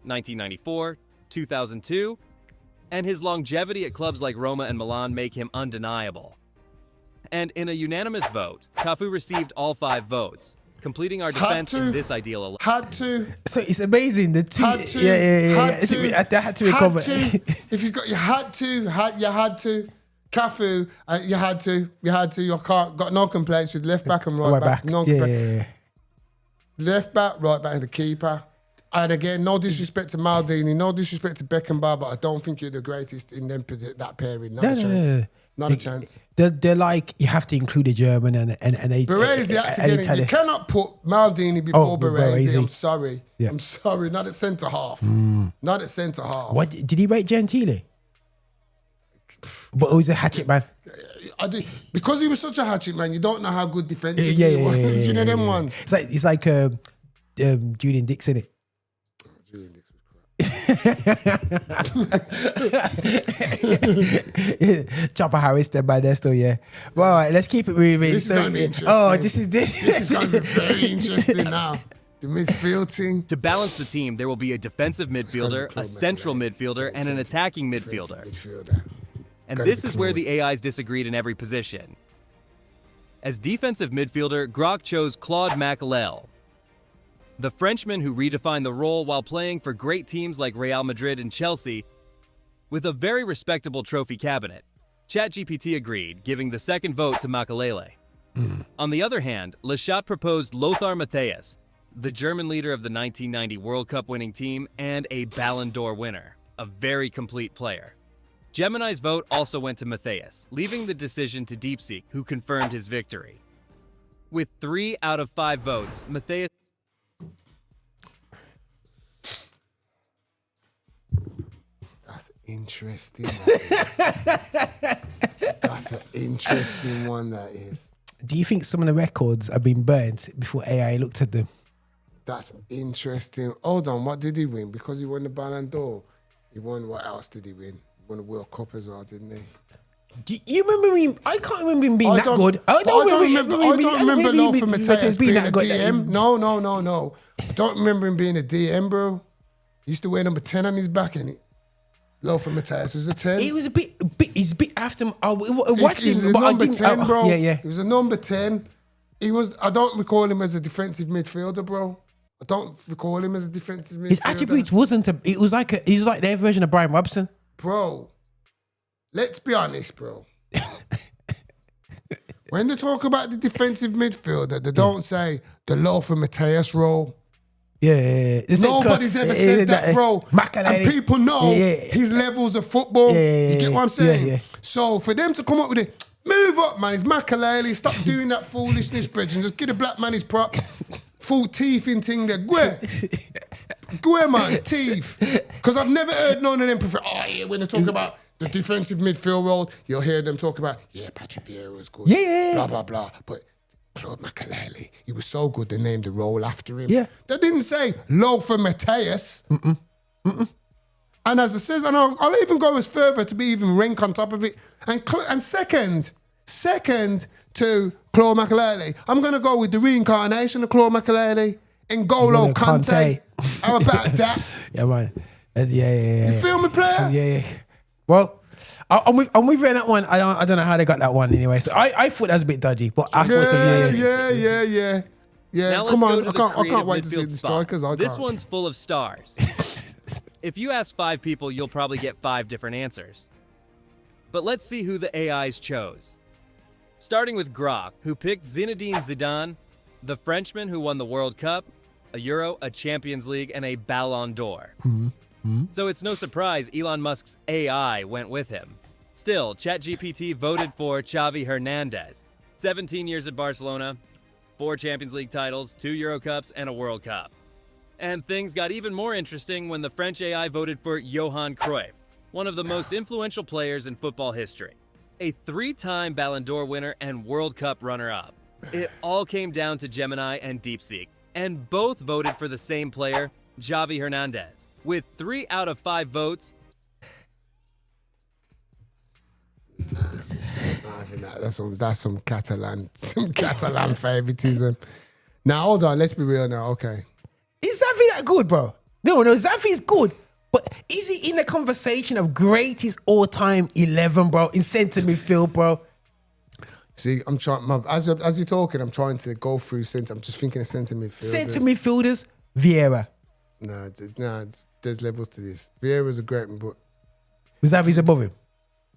A: 1994, 2002, and his longevity at clubs like Roma and Milan make him undeniable. And in a unanimous vote, Cafu received all 5 votes, completing our defense in this ideal 11.
B: Had to.
C: So it's amazing. The two,
B: Had to.
C: yeah.
B: Had to.
C: That had to recover.
B: Had to. If you had to. You had to. Cafu, you had to. You got no complaints with left back and right back. No complaints.
C: Yeah.
B: Left back, right back, and the keeper. And again, no disrespect to Maldini, no disrespect to Beckenbauer, but I don't think you're the greatest in them that pairing. Not a chance.
C: No.
B: Not a chance.
C: They're like, you have to include a German and a
B: Baresi had to get in.
C: Italian.
B: You cannot put Maldini before Baresi.
C: Baresi.
B: I'm sorry.
C: Yeah.
B: I'm sorry. Not at centre half. Not at centre half.
C: What did he rate Gentile? But he was a hatchet man.
B: I did, because he was such a hatchet man. You don't know how good defensively he was. You know them ones.
C: It's like Julian Dix, innit?
B: Julian Dix was crap.
C: Chopper Harris, then by there still, yeah. Well, all right, let's keep it moving.
B: This is going to be interesting.
C: Oh, this is
B: This is going to be very interesting now. The midfield team.
A: To balance the team, there will be a defensive midfielder, a central midfielder, and an attacking midfielder. And this is where the AIs disagreed in every position. As defensive midfielder, Grok chose Claude Makelele, the Frenchman who redefined the role while playing for great teams like Real Madrid and Chelsea, with a very respectable trophy cabinet. ChatGPT agreed, giving the second vote to Makelele. On the other hand, Lechat proposed Lothar Matthäus, the German leader of the 1990 World Cup winning team and a Ballon d'Or winner, a very complete player. Gemini's vote also went to Matthäus, leaving the decision to DeepSeek, who confirmed his victory. With 3 out of 5 votes, Matthäus...
B: That's interesting. That's an interesting one, that is.
C: Do you think some of the records have been burnt before AI looked at them?
B: That's interesting. Hold on, what did he win? Because he won the Ballon d'Or. He won, what else did he win? He won the World Cup as well, didn't he?
C: Do you remember him? I can't remember him being that good.
B: I don't remember Lothar
C: Matthäus
B: Matthäus being a DM. No. I don't remember him being a DM, bro. He used to wear number 10 on his back, and Lothar Matthäus was a 10.
C: He was a bit. He's a bit after.
B: He was a number 10, bro.
C: Yeah.
B: He was a number 10. I don't recall him as a defensive midfielder, bro. I don't recall him as a defensive midfielder.
C: His attributes wasn't. He was like their version of Brian Robson.
B: Bro, let's be honest, bro. When they talk about the defensive midfielder, they don't say the Lothar Matthäus role.
C: Yeah.
B: Nobody's ever said that, bro.
C: Makelele.
B: And people know his levels of football. You get what I'm saying?
C: Yeah.
B: So for them to come up with it, move up, man. It's Makelele. Stop doing that foolishness, bridge, and just give the black man his props. Full teeth in thing there. Go man, teeth. Because I've never heard none of them prefer, when they talk about the defensive midfield role, you'll hear them talk about, Patrick Vieira was good.
C: Yeah.
B: Blah, blah, blah. But Claude Makelele, he was so good they named the role after him.
C: Yeah.
B: They didn't say Lothar Matthäus. And as it says, and I'll even go as further to be even rank on top of it. And second to Claude Makelele, I'm going to go with the reincarnation of Claude Makelele, N'Golo Kante. How about that?
C: Yeah, man. Yeah.
B: You feel me, player?
C: Yeah. Well, I'm with you on that one. I don't know how they got that one anyway. So I thought that was a bit dodgy, but I thought
B: Yeah,
A: Now
B: come
A: let's
B: on.
A: go to the
B: I can't wait to
A: creative
B: see the
A: midfield spot.
B: strikers.
A: This one's full of stars. If you ask 5 people, you'll probably get 5 different answers. But let's see who the AIs chose. Starting with Grok, who picked Zinedine Zidane, the Frenchman who won the World Cup, a Euro, a Champions League, and a Ballon d'Or. So it's no surprise Elon Musk's AI went with him. Still, ChatGPT voted for Xavi Hernandez. 17 years at Barcelona, 4 Champions League titles, 2 Euro Cups, and a World Cup. And things got even more interesting when the French AI voted for Johan Cruyff, one of the most influential players in football history. A 3-time Ballon d'Or winner and World Cup runner-up. It all came down to Gemini and DeepSeek, and both voted for the same player, Xavi Hernandez. With 3 out of 5 votes,
B: I think that's some Catalan favoritism. Now hold on, let's be real now. Okay,
C: is Xavi that good, bro? No, Xavi's good. But is he in the conversation of greatest all-time 11, bro, in centre midfield, bro?
B: See, I'm trying. As you're talking, I'm trying to go through centre. I'm just thinking of centre midfielders.
C: Centre midfielders, Vieira.
B: No, there's levels to this. Vieira's a great one, but
C: Xavi's above him.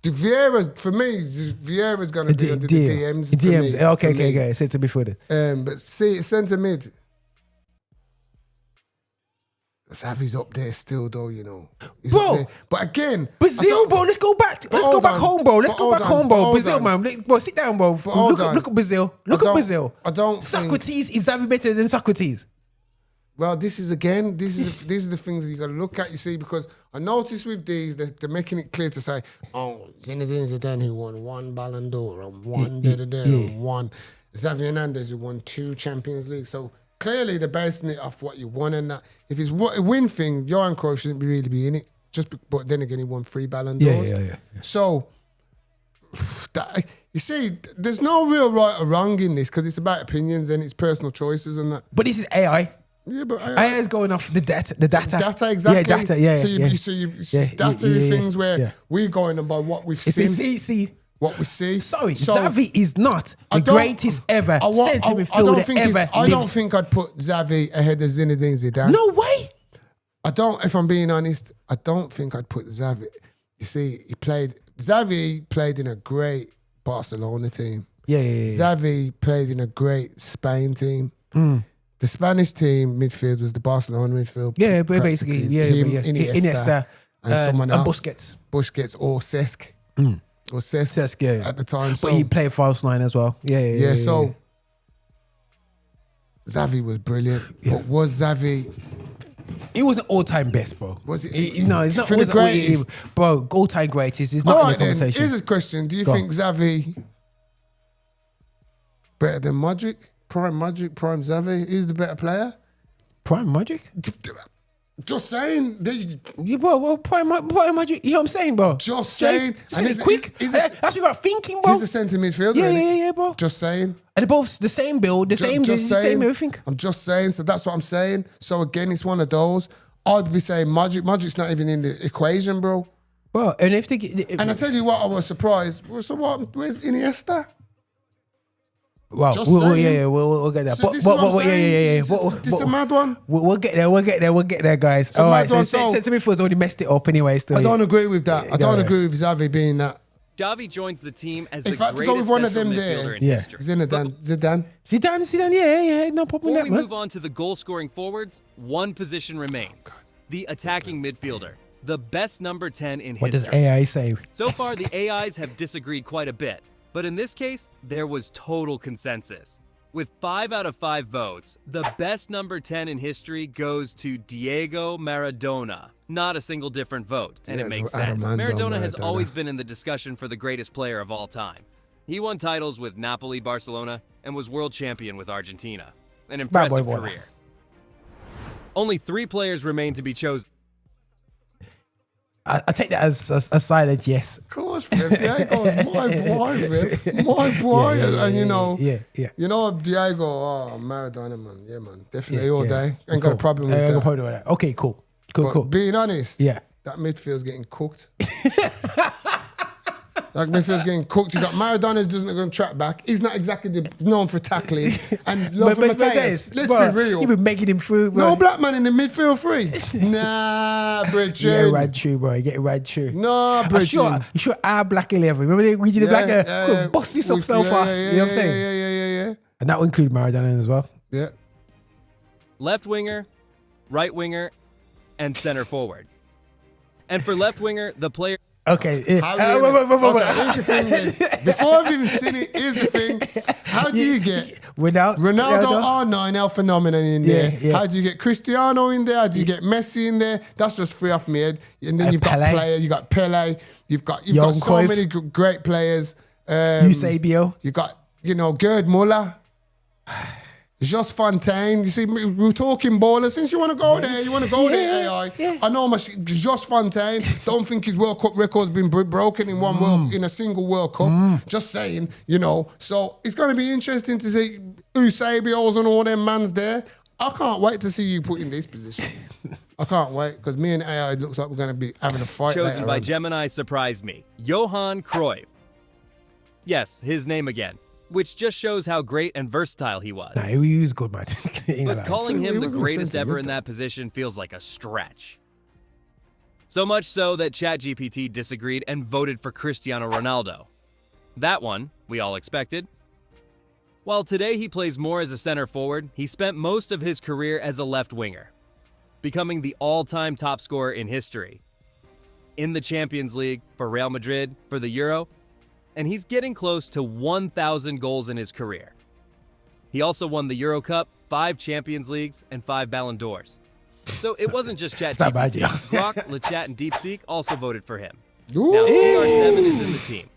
B: Vieira, for me, Vieira's going to be under the DMs.
C: DMs.
B: Me,
C: Okay. Centre midfielder.
B: But see, centre mid. Xavi's up there still, though, you know. He's
C: bro,
B: up there. But again,
C: Brazil, bro. Let's go back. Let's go back home, bro. Let's go back home, bro. Brazil, man. Bro, sit down, bro. Look at Brazil. Look at Brazil.
B: I don't.
C: Socrates is Xavi better than Socrates?
B: Well, these are the things that you got to look at. You see, because I noticed with these, they're making it clear to say, oh, Zinedine Zidane who won 1 Ballon d'Or and 1 and 1 Xavi Hernandez who won 2 Champions League. So clearly they're basing it off what you won and that. If it's a win thing, Johan Cruyff shouldn't really be in it. But then again, he won 3 Ballon d'Ors.
C: Yeah.
B: So you see, there's no real right or wrong in this because it's about opinions and it's personal choices and that.
C: But this is AI.
B: Yeah, but
C: AI is going off the data.
B: Data, exactly.
C: Yeah, data.
B: So it's just data things where we're going by what we've seen. What we see.
C: Sorry, Xavi is not the greatest ever centre midfielder ever.
B: I don't think I'd put Xavi ahead of Zinedine Zidane.
C: No way.
B: I don't. If I'm being honest, I don't think I'd put Xavi. You see, Xavi played in a great Barcelona team.
C: Yeah.
B: Xavi played in a great Spain team. The Spanish team midfield was the Barcelona midfield.
C: Yeah, but basically, Iniesta
B: and someone else.
C: Busquets
B: or Cesc. Or Cesc, at the time. So,
C: but he played false 9 as well. Yeah.
B: So Xavi was brilliant.
C: Yeah.
B: But was Xavi...
C: He wasn't all-time best, bro.
B: Was it?
C: No, he's not.
B: For the greatest.
C: Bro, all-time greatest is not in the conversation.
B: Here's a question. Do you think Xavi better than Modric? Prime Xavi? Who's the better player?
C: Prime Modric?
B: Just saying.
C: Bro, Prime Modric, you know what I'm saying, bro?
B: Just saying.
C: And it's quick. That's what you got thinking, bro.
B: He's a centre midfielder.
C: Yeah, bro.
B: Just saying.
C: And they're both the same build, the same everything.
B: I'm just saying. So that's what I'm saying. So again, it's one of those. I'd be saying Modric's not even in the equation, bro.
C: Bro, and if they get...
B: And I tell you what, I was surprised. So what? Where's Iniesta?
C: Wow, we'll get that.
B: So this is a mad one.
C: We'll get there, guys. All right, so centre midfield's already messed it up anyway. Still,
B: I don't agree with that. I don't agree with Xavi being that.
A: Xavi joins the team as
B: if
A: the
B: I had to
A: greatest
B: go with one of
A: central
B: them
A: midfielder
B: there,
A: in history.
C: Zidane, yeah, no problem
A: Before
C: with that,
A: we
C: man.
A: move on to the goal-scoring forwards, one position remains. The attacking midfielder. The best number 10 in
C: What
A: history.
C: does AI say?
A: So far, the AIs have disagreed quite a bit. But in this case, there was total consensus. With 5 out of 5 votes, the best number 10 in history goes to Diego Maradona. Not a single different vote, and it makes sense. Maradona has always been in the discussion for the greatest player of all time. He won titles with Napoli, Barcelona, and was world champion with Argentina. An impressive career. Only 3 players remain to be chosen.
C: I take that as a silent yes.
B: Of course, Diego's my boy. And you know, you know Diego, Maradona, man. Yeah, man. Definitely all day. Ain't got a problem with that.
C: Okay, cool.
B: Being honest,
C: that
B: midfield's getting cooked. Like midfield's getting cooked. You got Maradona who doesn't go and track back. He's not exactly known for tackling. And love for Mateus. Let's be real.
C: You've been making him through, bro.
B: No black man in the midfield free. Nah, Bridget.
C: Yeah, right true, bro. You get it right true.
B: No, Bridget.
C: You sure our black 11. Remember we did the black could bust this up so far. You know what I'm saying?
B: Yeah.
C: And that will include Maradona as well.
B: Yeah.
A: Left winger, right winger, and center forward. And for left winger, the player...
C: Okay.
B: Here's the thing, then. Before I've even seen it, here's the thing. How do you get Ronaldo R9 El Phenomenon in there? Yeah. How do you get Cristiano in there? How do you get Messi in there? That's just three off my head. And then you've got players. You got Pele. You've got so many great players.
C: Eusebio.
B: You got Gerd Muller. Just Fontaine. You see, we're talking ballers. Since you want to go there, there, AI. Yeah. I know Just Fontaine. Don't think his World Cup record's been broken in in a single World Cup. Just saying, So it's going to be interesting to see Eusebios and all them mans there. I can't wait to see you put in this position. I can't wait, because me and AI, it looks like we're going to be having a fight.
A: Chosen by Gemini surprised me. Johan Cruyff. Yes, his name again. Which just shows how great and versatile he was.
C: Nah, he was good, man.
A: But calling him the greatest ever in that position feels like a stretch. So much so that ChatGPT disagreed and voted for Cristiano Ronaldo. That one, we all expected. While today he plays more as a center forward, he spent most of his career as a left winger, becoming the all-time top scorer in history. In the Champions League, for Real Madrid, for the Euro, and he's getting close to 1,000 goals in his career. He also won the Euro Cup, 5 Champions Leagues, and 5 Ballon d'Ors. So it wasn't just ChatGPT. Grok, LeChat, and DeepSeek also voted for him.
B: Ooh.
A: Now CR7 is in the team.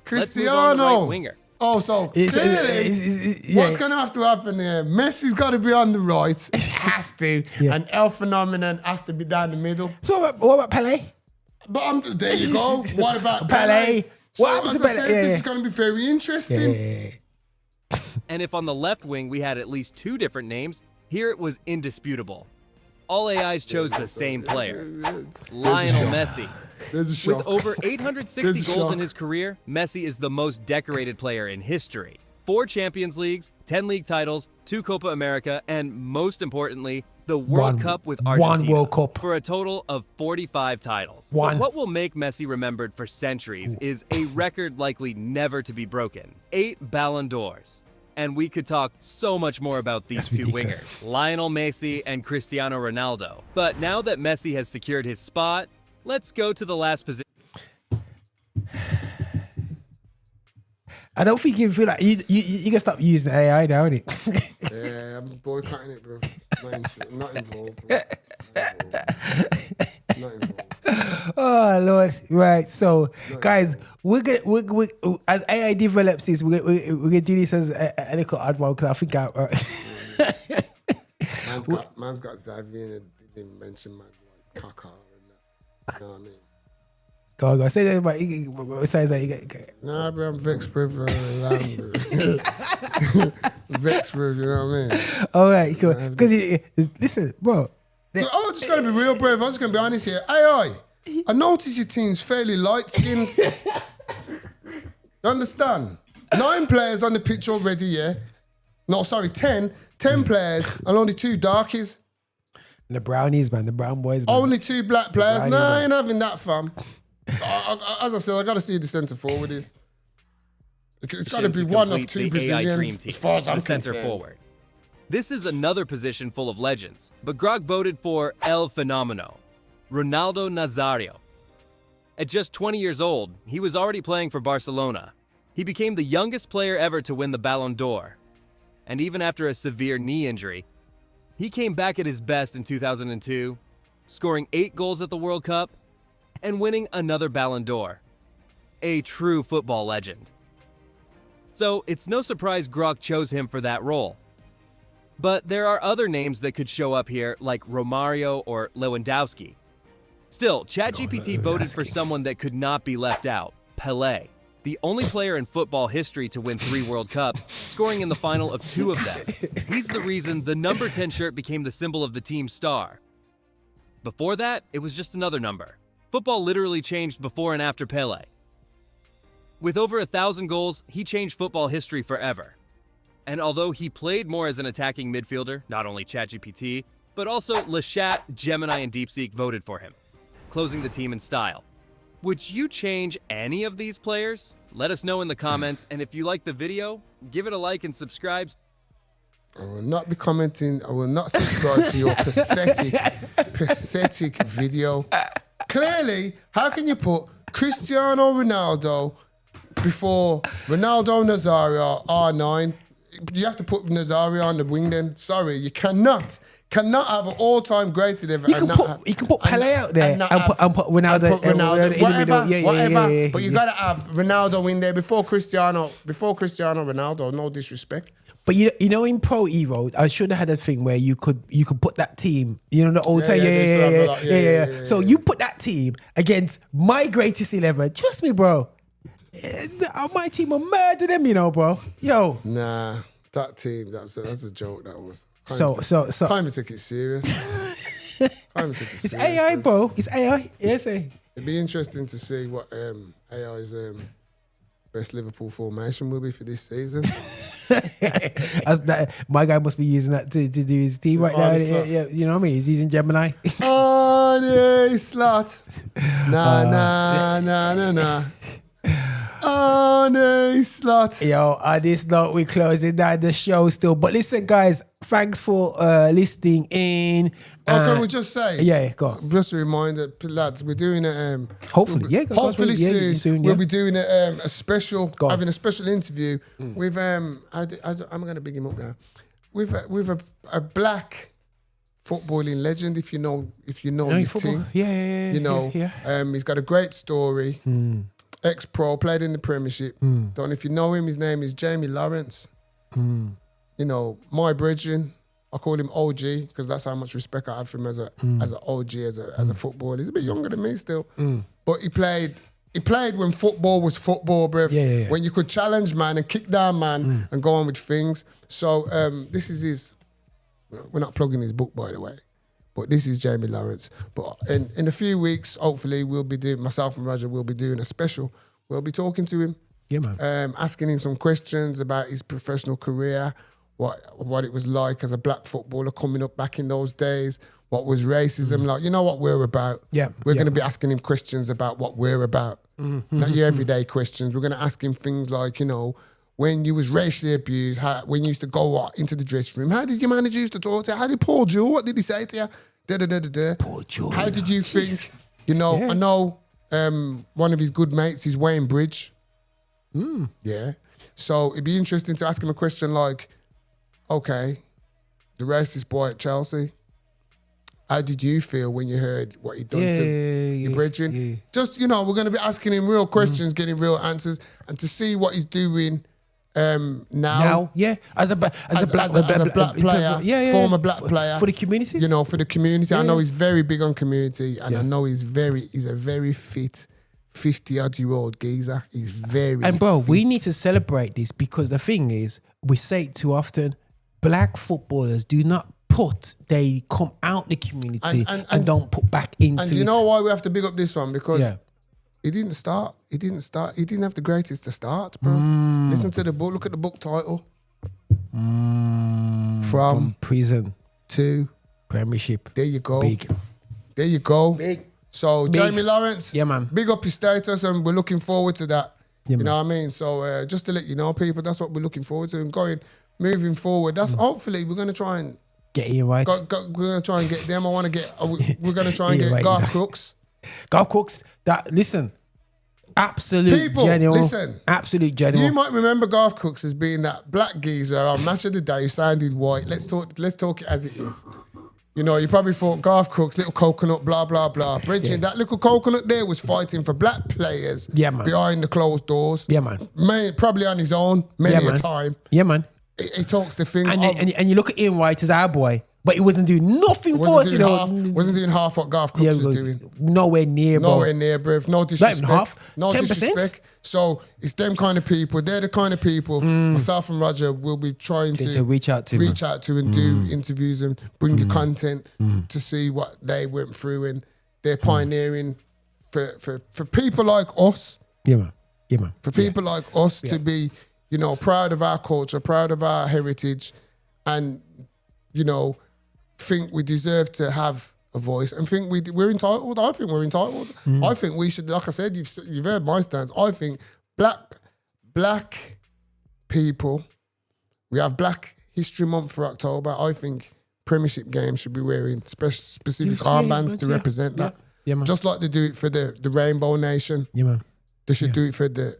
B: Cristiano.
A: Right winger.
B: Oh, so clearly, what's going to have to happen here? Messi's got to be on the right. It has to. Yeah. And El Phenomenon has to be down the middle.
C: So what about Pele?
B: But there you go. What about
C: Pele?
B: So, as I said, this is going to be very interesting.
C: Yeah.
A: And if on the left wing we had at least 2 different names, here it was indisputable. All AIs chose the same player, Lionel Messi.
B: There's a shock.
A: With over 860 goals in his career, Messi is the most decorated player in history. 4 Champions Leagues, 10 league titles, 2 Copa America, and most importantly, the World Cup with Argentina.
C: 1 World Cup.
A: For a total of 45 titles.
C: One.
A: So what will make Messi remembered for centuries is a record likely never to be broken. 8 Ballon d'Ors. And we could talk so much more about these two wingers, Lionel Messi and Cristiano Ronaldo. But now that Messi has secured his spot, let's go to the last position.
C: I don't think you feel like you can stop using AI now, innit?
B: Yeah, I'm boycotting it, bro. Not involved, bro. Not involved.
C: Oh Lord! Right, so guys, we're as AI develops this, we're gonna do this as a little odd one, because I think
B: man's got to dive in and didn't mention man like caca and that. You know what I mean?
C: Go say that about it says that you get.
B: Nah, bro, I'm vexed, bro. Vexed, bro. You know what I mean?
C: All right, cool. Because listen, bro.
B: I'm just gonna be real, bro. I'm just gonna be honest here. AI, I notice your team's fairly light skinned. You understand? 9 players on the pitch already, yeah. No, sorry, 10. 10 players and only 2 darkies.
C: The brownies, man. The brown boys, man.
B: Only 2 black players. Nah, I ain't having that, fam. As I said, I got to see who the centre forward is. It's got to be one of 2 Brazilians, as far as I'm concerned.
A: Center forward. This is another position full of legends, but Grog voted for El Fenomeno, Ronaldo Nazario. At just 20 years old, he was already playing for Barcelona. He became the youngest player ever to win the Ballon d'Or. And even after a severe knee injury, he came back at his best in 2002, scoring 8 goals at the World Cup and winning another Ballon d'Or. A true football legend. So it's no surprise Grok chose him for that role. But there are other names that could show up here, like Romario or Lewandowski. Still, ChatGPT voted for someone that could not be left out, Pele, the only player in football history to win 3 World Cups, scoring in the final of 2 of them. He's the reason the number 10 shirt became the symbol of the team's star. Before that, it was just another number. Football literally changed before and after Pele. With over 1,000 goals, he changed football history forever. And although he played more as an attacking midfielder, not only ChatGPT, but also LeChat, Gemini, and DeepSeek voted for him, closing the team in style. Would you change any of these players? Let us know in the comments, and if you like the video, give it a like and subscribe.
B: I will not be commenting. I will not subscribe to your pathetic video. Clearly, how can you put Cristiano Ronaldo before Ronaldo Nazario R9? You have to put Nazario on the wing then. Sorry, you cannot have an all-time greatest ever.
C: You can put Pele out there and put Ronaldo in the middle. Yeah.
B: But you got to have Ronaldo in there before Cristiano Ronaldo. No disrespect.
C: But you know, in Pro Evo, I should have had a thing where you could put that team. You know, the old time. Yeah. So you put that team against my greatest 11. Trust me, bro. My team will murder them, you know, bro. Yo.
B: Nah, that team. That's a joke. That was.
C: So.
B: Can't even take it serious.
C: It's AI, bro. It's AI. Yes,
B: It'd be interesting to see what AI's best Liverpool formation will be for this season.
C: My guy must be using that to do his team right now. Yeah, you know what I mean? He's using Gemini.
B: Oh, yeah, slot. Nah. Oh, no, slot.
C: Yo, on this note, we're closing down the show still. But listen, guys, thanks for listening in.
B: Can we just say?
C: Yeah, go on.
B: Just a reminder, lads, we're doing it.
C: Hopefully,
B: soon. We'll be doing a special, having a special interview with. I'm going to big him up now. With a black footballing legend, if you know your thing.
C: Yeah.
B: You know, he's got a great story. Ex-pro, played in the Premiership. Don't know if you know him. His name is Jamie Lawrence. You know, my brethren. I call him OG because that's how much respect I have for him as an OG, as a footballer. He's a bit younger than me still, but he played when football was football, bruv.
C: Yeah.
B: When you could challenge man and kick down man and go on with things. So this is his. We're not plugging his book, by the way. But this is Jamie Lawrence. But in a few weeks, hopefully, myself and Roger will be doing a special. We'll be talking to him.
C: Yeah, man.
B: Asking him some questions about his professional career, what it was like as a black footballer coming up back in those days, what was racism like. You know what we're about.
C: Yeah.
B: We're going to be asking him questions about what we're about. Not your everyday questions. We're going to ask him things like, you know, when you was racially abused, when you used to go into the dressing room, how did your manager used to talk to you? How did Paul Jewell, what did he say to you?
C: Paul Jewell.
B: How did you think? You know, I know one of his good mates is Wayne Bridge. Yeah. So it'd be interesting to ask him a question like, okay, the racist boy at Chelsea, how did you feel when you heard what he'd done to your brethren? Yeah. Just, you know, we're going to be asking him real questions, getting real answers, and to see what he's doing now.
C: Yeah, as a black player,
B: former black player
C: for the community.
B: You know, for the community. I know he's very big on community, and I know he's a very fit 50-odd-year-old geezer. He's very
C: And bro,
B: fit.
C: we need to celebrate this because the thing is, we say it too often, black footballers they come out the community and don't put back into it.
B: And do you know why we have to big up this one? Because he didn't start. He didn't have the greatest to start, bro. Listen to the book. Look at the book title. From
C: prison
B: to
C: Premiership.
B: There you go.
C: Big.
B: There you go.
C: Big.
B: So
C: Big.
B: Jamie Lawrence,
C: yeah, man.
B: Big up your status, and we're looking forward to that.
C: Yeah,
B: you know what I mean? So just to let you know, people, that's what we're looking forward to, and moving forward. That's hopefully we're gonna try and
C: get you right.
B: We're gonna try and get them. We're gonna try and get
C: right,
B: Garth Crooks.
C: Garth Crooks. Absolute
B: people,
C: general.
B: Listen,
C: absolute general.
B: You might remember Garth Crooks as being that black geezer on Match of the Day who sounded white. Let's talk it as it is. You know, you probably thought Garth Crooks, little coconut, blah, blah, blah. Bridging, that little coconut there was fighting for black players behind the closed doors.
C: Yeah, man.
B: Probably on his own, many a time.
C: Yeah, man.
B: He talks the thing.
C: And you look at Ian Wright as our boy, but he wasn't doing nothing for us, you know.
B: Wasn't doing half what Garth Crooks was doing.
C: Nowhere near, bro.
B: Nowhere near, bruv. No disrespect.
C: Not even half.
B: No
C: 10%.
B: disrespect. So it's them kind of people. They're the kind of people myself and Roger will be trying to
C: reach out to
B: and do interviews and bring you content to see what they went through, and they're pioneering for people like us.
C: Yeah, man. Yeah, man.
B: For people like us to be, you know, proud of our culture, proud of our heritage, and, you know, think we deserve to have a voice and think we're entitled. I think we're entitled. I think we should, like I said, you've heard my stance. I think black people, we have Black History Month for October. I think Premiership games should be wearing specific armbands to represent that.
C: Yeah, man.
B: Just like they do it for the Rainbow Nation.
C: Yeah, man.
B: They should do it for the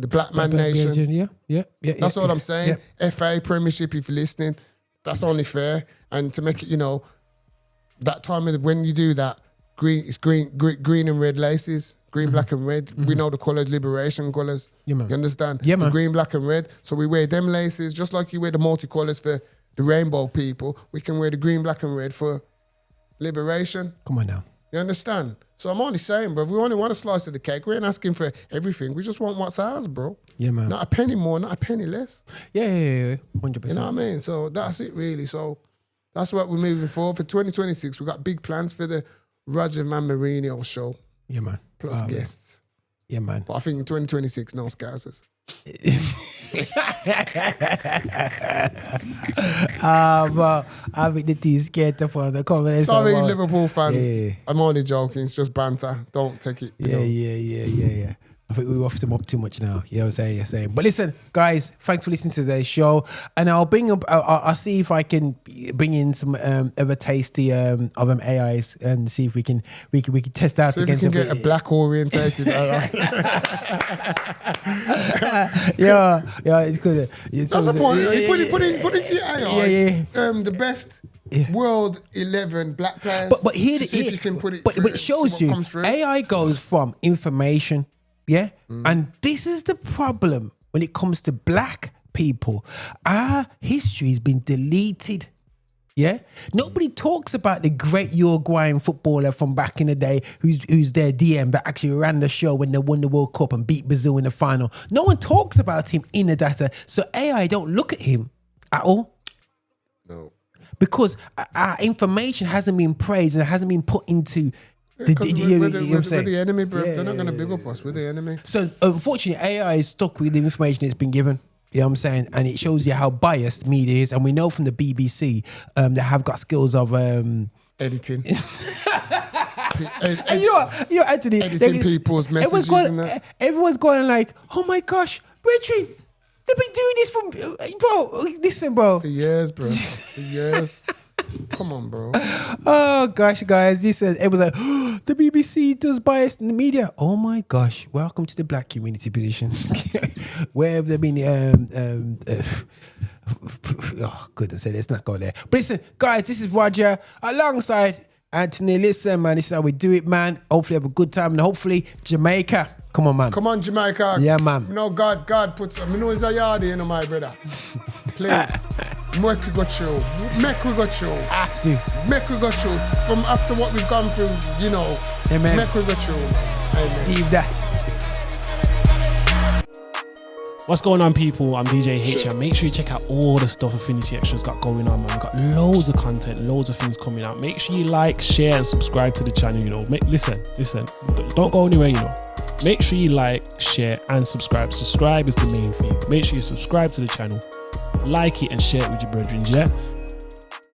B: Black Man Nation.
C: Yeah.
B: That's what I'm saying. FA Premiership, if you're listening, that's only fair. And to make it, you know, that time of when you do that, green and red laces, green, black and red. We know the colours, liberation colours. Yeah, man. You understand?
C: Yeah, man.
B: The green, black and red. So we wear them laces, just like you wear the multicolours for the rainbow people. We can wear the green, black and red for liberation.
C: Come on now.
B: You understand? So I'm only saying, bro, we only want a slice of the cake. We ain't asking for everything. We just want what's ours, bro.
C: Yeah, man.
B: Not a penny more, not a penny less.
C: Yeah. 100%.
B: You know what I mean? So that's it, really. So that's what we're moving forward. For 2026, we've got big plans for the Roger Van Moorinho Show.
C: Yeah, man.
B: Plus guests.
C: Yeah, man.
B: But I think in 2026, no Scousers.
C: I think the team's scared to find the comment.
B: Sorry, Liverpool fans.
C: Yeah.
B: I'm only joking. It's just banter. Don't take it.
C: Yeah. I think we roughed them up too much now. You know what I'm saying? But listen, guys, thanks for listening to today's show. And I'll bring up, I'll see if I can bring in some other tasty of AIs and see if we can test out
B: so
C: against
B: if we can get a black orientated AI.
C: yeah, it's good.
B: That's the point. You put into your AI.
C: Yeah.
B: The best World 11 black players.
C: But here,
B: see if you can put it.
C: But it shows you AI goes from information. Yeah. And this is the problem when it comes to black people. Our history has been deleted. Yeah. Nobody talks about the great Uruguayan footballer from back in the day who's their DM that actually ran the show when they won the World Cup and beat Brazil in the final. No one talks about him in the data. So AI don't look at him at all.
B: No.
C: Because our information hasn't been praised and it hasn't been put into
B: we're the enemy, bro. They're not going to big up us. We're the enemy.
C: So, unfortunately, AI is stuck with the information it's been given. You know what I'm saying? And it shows you how biased media is. And we know from the BBC, they have got skills of...
B: editing.
C: And you know what, Anthony?
B: Editing people's messages and that.
C: Everyone's going like, oh my gosh, Richie, they've been doing this from... Bro, listen, bro.
B: For years, bro. For years. Come on, bro.
C: Oh gosh, guys, it was like the BBC does bias in the media. Oh my gosh, welcome to the black community position. Where have there been? Oh goodness, let's not go there. But listen, guys, this is Roger alongside Anthony. Listen, man, this is how we do it, man. Hopefully, have a good time, and hopefully, Jamaica. Come on, man.
B: Come on, Jamaica.
C: Yeah, man.
B: You know, God puts. I know it's a yard, you know, my brother. Please. Make we go through. Make we go through.
C: Have to.
B: Make we go through. From after what we've gone through, you know.
C: Amen.
B: Make we go through. Amen.
C: See that.
F: What's going on, people? I'm DJ H. And make sure you check out all the stuff Affinity Extra's got going on, man. We've got loads of content, loads of things coming out. Make sure you like, share, and subscribe to the channel, you know. Listen. Don't go anywhere, you know. Make sure you like, share, and subscribe. Subscribe is the main thing. Make sure you subscribe to the channel, like it, and share it with your brethren, yeah?